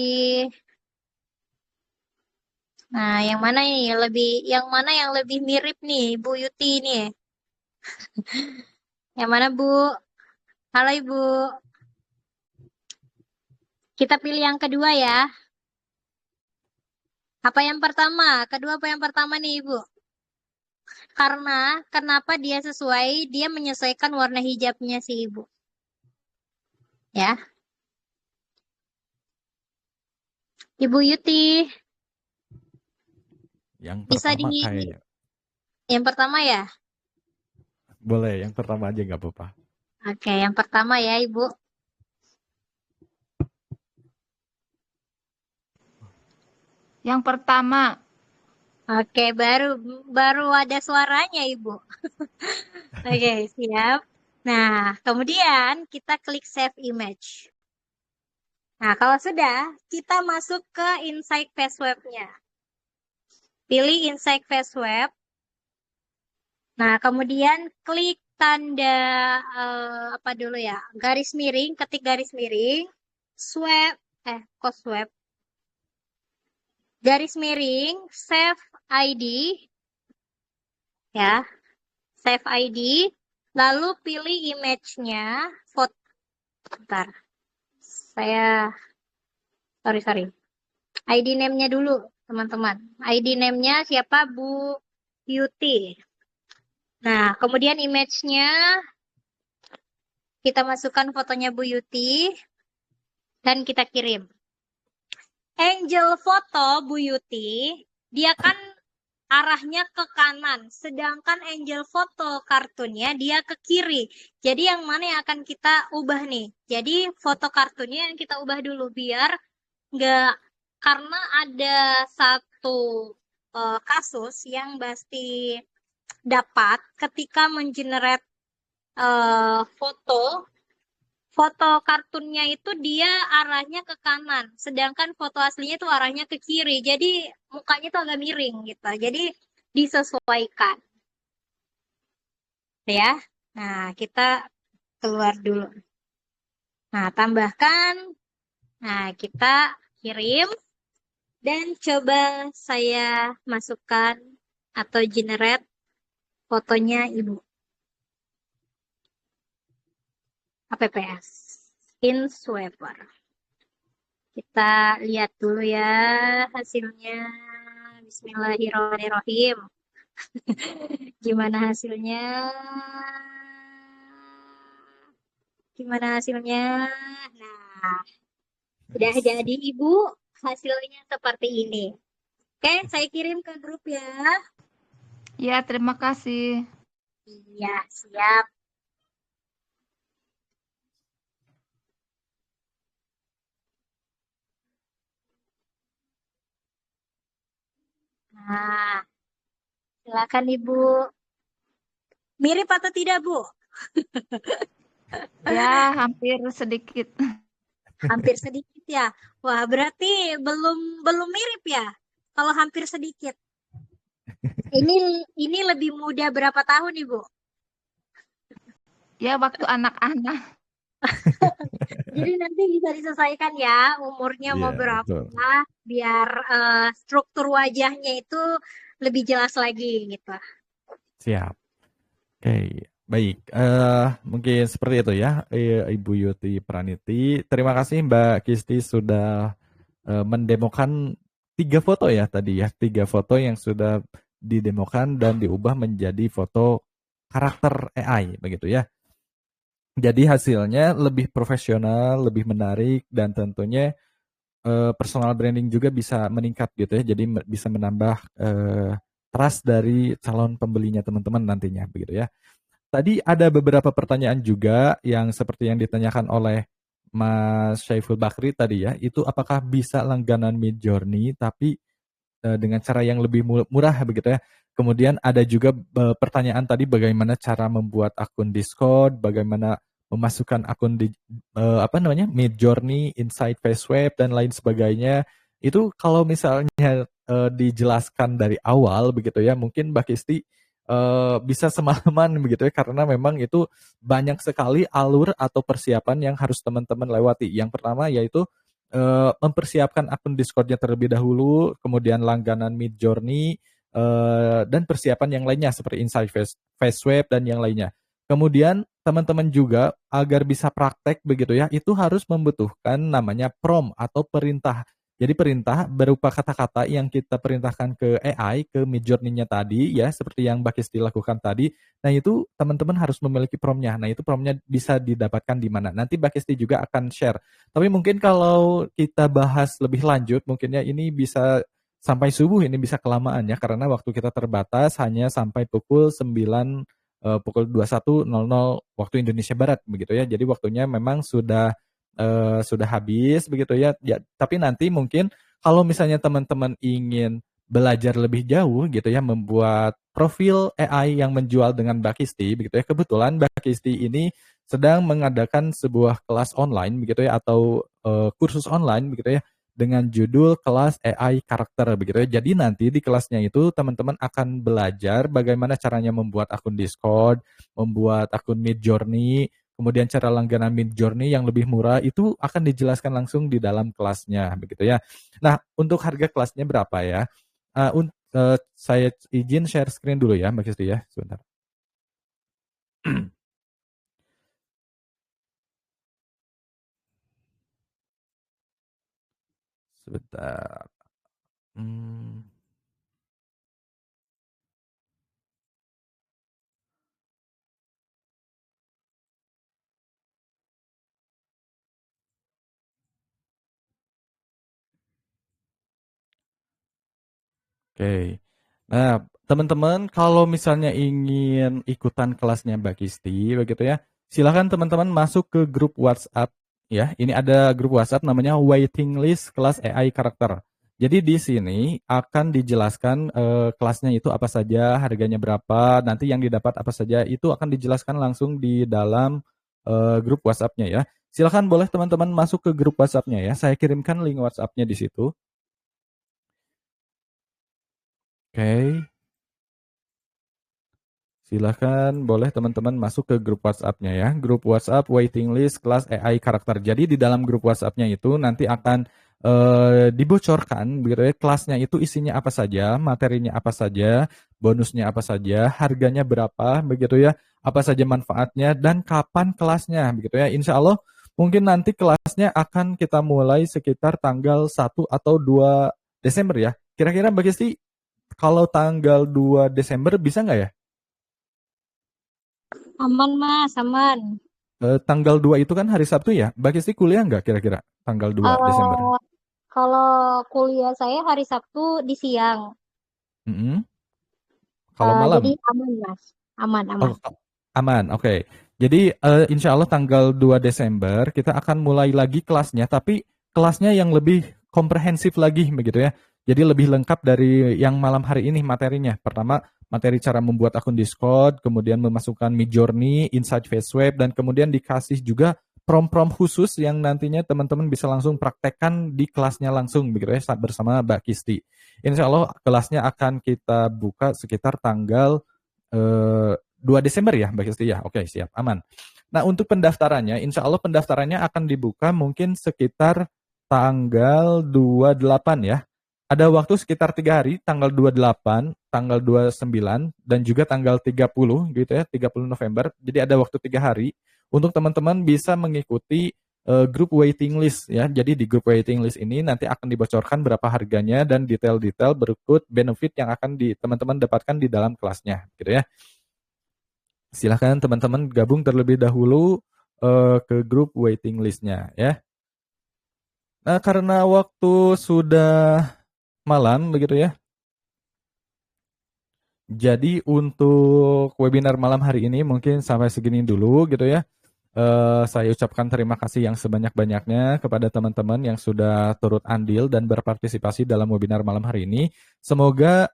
Nah, yang mana ini yang lebih mirip nih, Bu Yuti ini? Yang mana, Bu? Halo, Ibu. Kita pilih yang kedua ya. Apa yang pertama? Kedua apa yang pertama nih, Ibu? Karena kenapa dia sesuai? Dia menyesuaikan warna hijabnya si Ibu. Ya. Ibu Yuti. Yang Bisa pertama kayaknya. Yang pertama ya? Boleh, yang pertama aja nggak apa-apa. Oke, yang pertama ya, Ibu. Yang pertama. Oke, baru ada suaranya, Ibu. Oke, siap. Nah, kemudian kita klik save image. Nah, kalau sudah, kita masuk ke Insight Fastweb-nya. Pilih Insight Fastweb. Nah, kemudian klik tanda apa dulu ya? Garis miring, ketik garis miring, swab, kok swab? Garis miring, save ID, ya, save ID, lalu pilih image-nya, foto, bentar, sorry, ID name-nya dulu, teman-teman. ID name-nya siapa? Bu Yuti. Nah, kemudian image-nya, kita masukkan fotonya Bu Yuti, dan kita kirim. Angel foto Bu Yuti, dia kan arahnya ke kanan, sedangkan angel foto kartunnya dia ke kiri. Jadi yang mana yang akan kita ubah nih? Jadi foto kartunnya yang kita ubah dulu biar nggak, karena ada satu kasus yang Basti dapat ketika mengenerate foto kartunnya itu dia arahnya ke kanan, sedangkan foto aslinya itu arahnya ke kiri. Jadi mukanya itu agak miring gitu. Jadi disesuaikan. Ya. Nah, kita keluar dulu. Nah, tambahkan. Nah, kita kirim dan coba saya masukkan atau generate fotonya Ibu. APPS InSweeper. Kita lihat dulu ya hasilnya. Bismillahirrahmanirrahim. Gimana hasilnya? Nah, sudah jadi Ibu. Hasilnya seperti ini. Oke, saya kirim ke grup ya. Ya, terima kasih. Iya, siap. Nah, silakan Ibu. Mirip atau tidak, Bu? Ya, hampir sedikit. Hampir sedikit ya. Wah, berarti belum mirip ya. Kalau hampir sedikit. Ini lebih muda berapa tahun, Ibu? Ya, waktu anak-anak. Jadi nanti bisa disesuaikan ya umurnya mau Iya, berapa, betul. biar struktur wajahnya itu lebih jelas lagi gitu. Siap. Oke, baik. Mungkin seperti itu ya, Ibu Yuti Praniti. Terima kasih Mbak Kisti sudah mendemokan 3 foto ya tadi ya, 3 foto yang sudah didemokan dan diubah menjadi foto karakter AI begitu ya. Jadi hasilnya lebih profesional, lebih menarik dan tentunya personal branding juga bisa meningkat gitu ya. Jadi bisa menambah trust dari calon pembelinya teman-teman nantinya begitu ya. Tadi ada beberapa pertanyaan juga yang seperti yang ditanyakan oleh Mas Syaiful Bakri tadi ya, itu apakah bisa langganan Midjourney tapi dengan cara yang lebih murah begitu ya. Kemudian ada juga pertanyaan tadi bagaimana cara membuat akun Discord, bagaimana memasukkan akun di Midjourney, Inside Faceweb dan lain sebagainya. Itu kalau misalnya dijelaskan dari awal begitu ya, mungkin Mbak Kisti bisa semalaman begitu ya karena memang itu banyak sekali alur atau persiapan yang harus teman-teman lewati. Yang pertama yaitu mempersiapkan akun Discord-nya terlebih dahulu, kemudian langganan Midjourney, dan persiapan yang lainnya seperti Insight Faceweb dan yang lainnya. Kemudian teman-teman juga agar bisa praktek begitu ya, itu harus membutuhkan namanya prompt atau perintah. Jadi perintah berupa kata-kata yang kita perintahkan ke AI, ke Midjourney-nya tadi ya, seperti yang Mbak Kisti lakukan tadi. Nah itu teman-teman harus memiliki prompt-nya. Nah itu prompt-nya bisa didapatkan di mana. Nanti Mbak Kisti juga akan share. Tapi mungkin kalau kita bahas lebih lanjut, mungkin ya ini bisa sampai subuh, ini bisa kelamaan ya, karena waktu kita terbatas hanya sampai pukul 9, pukul 21.00 waktu Indonesia Barat begitu ya. Jadi waktunya memang sudah habis begitu ya. Ya, tapi nanti mungkin kalau misalnya teman-teman ingin belajar lebih jauh gitu ya, membuat profil AI yang menjual dengan Mbak Kisti begitu ya. Kebetulan Mbak Kisti ini sedang mengadakan sebuah kelas online begitu ya atau kursus online begitu ya dengan judul kelas AI karakter begitu ya. Jadi nanti di kelasnya itu teman-teman akan belajar bagaimana caranya membuat akun Discord, membuat akun Midjourney, kemudian cara langganan Midjourney yang lebih murah itu akan dijelaskan langsung di dalam kelasnya begitu ya. Nah, untuk harga kelasnya berapa ya? Saya izin share screen dulu ya Mbak Kisti ya, sebentar. Sebentar. Oke. Nah, teman-teman kalau misalnya ingin ikutan kelasnya Mbak Kisti begitu ya, silakan teman-teman masuk ke grup WhatsApp ya. Ini ada grup WhatsApp namanya waiting list kelas AI karakter. Jadi di sini akan dijelaskan kelasnya itu apa saja, harganya berapa, nanti yang didapat apa saja, itu akan dijelaskan langsung di dalam grup WhatsApp-nya ya. Silakan boleh teman-teman masuk ke grup WhatsApp-nya ya. Saya kirimkan link WhatsApp-nya di situ. Oke. Silahkan boleh teman-teman masuk ke grup WhatsApp-nya ya. Grup WhatsApp waiting list kelas AI karakter. Jadi di dalam grup WhatsApp-nya itu nanti akan dibocorkan begitu ya, kelasnya itu isinya apa saja, materinya apa saja, bonusnya apa saja, harganya berapa begitu ya, apa saja manfaatnya dan kapan kelasnya begitu ya. Insya Allah mungkin nanti kelasnya akan kita mulai sekitar tanggal 1 atau 2 Desember ya. Kira-kira Mbak Kisti kalau tanggal 2 Desember bisa nggak ya? Aman, Mas, aman. Tanggal 2 itu kan hari Sabtu ya? Mbak Kisti kuliah nggak kira-kira tanggal 2 Desember? Kalau kuliah saya hari Sabtu di siang. Kalau malam? Jadi aman, Mas. Aman, Oh, aman. aman, oke. Jadi insya Allah tanggal 2 Desember kita akan mulai lagi kelasnya, tapi kelasnya yang lebih komprehensif lagi begitu ya. Jadi lebih lengkap dari yang malam hari ini materinya. Pertama, materi cara membuat akun Discord, kemudian memasukkan Midjourney, Insight FaceWeb, dan kemudian dikasih juga prom-prom khusus yang nantinya teman-teman bisa langsung praktekkan di kelasnya langsung begitu ya saat bersama Mbak Kisti. Insya Allah kelasnya akan kita buka sekitar tanggal 2 Desember ya Mbak Kisti ya? Oke, siap, aman. Nah, untuk pendaftarannya, insya Allah pendaftarannya akan dibuka mungkin sekitar tanggal 28 ya. Ada waktu sekitar 3 hari, tanggal 28, tanggal 29, dan juga tanggal 30 gitu ya, 30 November. Jadi ada waktu 3 hari untuk teman-teman bisa mengikuti grup waiting list ya. Jadi di grup waiting list ini nanti akan dibocorkan berapa harganya dan detail-detail berikut benefit yang akan teman-teman dapatkan di dalam kelasnya gitu ya. Silahkan teman-teman gabung terlebih dahulu ke grup waiting list-nya ya. Nah, karena waktu sudah malam begitu ya. Jadi untuk webinar malam hari ini mungkin sampai segini dulu gitu ya. Saya ucapkan terima kasih yang sebanyak-banyaknya kepada teman-teman yang sudah turut andil dan berpartisipasi dalam webinar malam hari ini. Semoga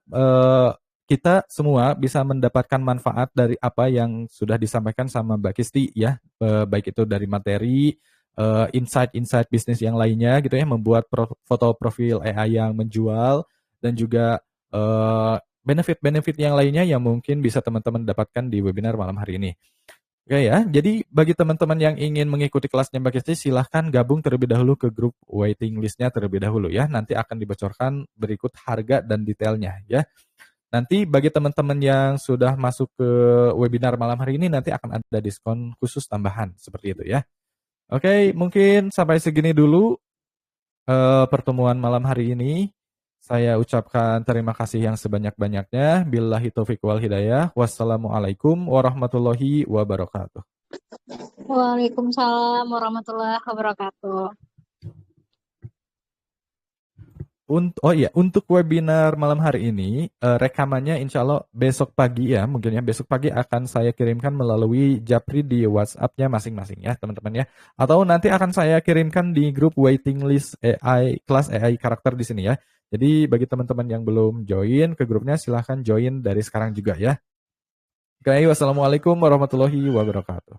kita semua bisa mendapatkan manfaat dari apa yang sudah disampaikan sama Mbak Kisti ya, baik itu dari materi, insight-insight bisnis yang lainnya gitu ya, membuat foto profil AI yang menjual, dan juga benefit-benefit yang lainnya yang mungkin bisa teman-teman dapatkan di webinar malam hari ini. Oke ya, jadi bagi teman-teman yang ingin mengikuti kelasnya Mbak Kisti, silahkan gabung terlebih dahulu ke grup waiting list-nya terlebih dahulu ya. Nanti akan dibocorkan berikut harga dan detailnya ya. Nanti bagi teman-teman yang sudah masuk ke webinar malam hari ini, nanti akan ada diskon khusus tambahan seperti itu ya. Oke, mungkin sampai segini dulu pertemuan malam hari ini. Saya ucapkan terima kasih yang sebanyak-banyaknya. Billahi taufiq wal hidayah. Wassalamualaikum warahmatullahi wabarakatuh. Waalaikumsalam warahmatullahi wabarakatuh. Untuk webinar malam hari ini, rekamannya insya Allah besok pagi ya, mungkin ya besok pagi akan saya kirimkan melalui Japri di WhatsApp-nya masing-masing ya teman-teman ya. Atau nanti akan saya kirimkan di grup waiting list AI, kelas AI karakter di sini ya. Jadi bagi teman-teman yang belum join ke grupnya, silahkan join dari sekarang juga ya. Oke, wassalamualaikum warahmatullahi wabarakatuh.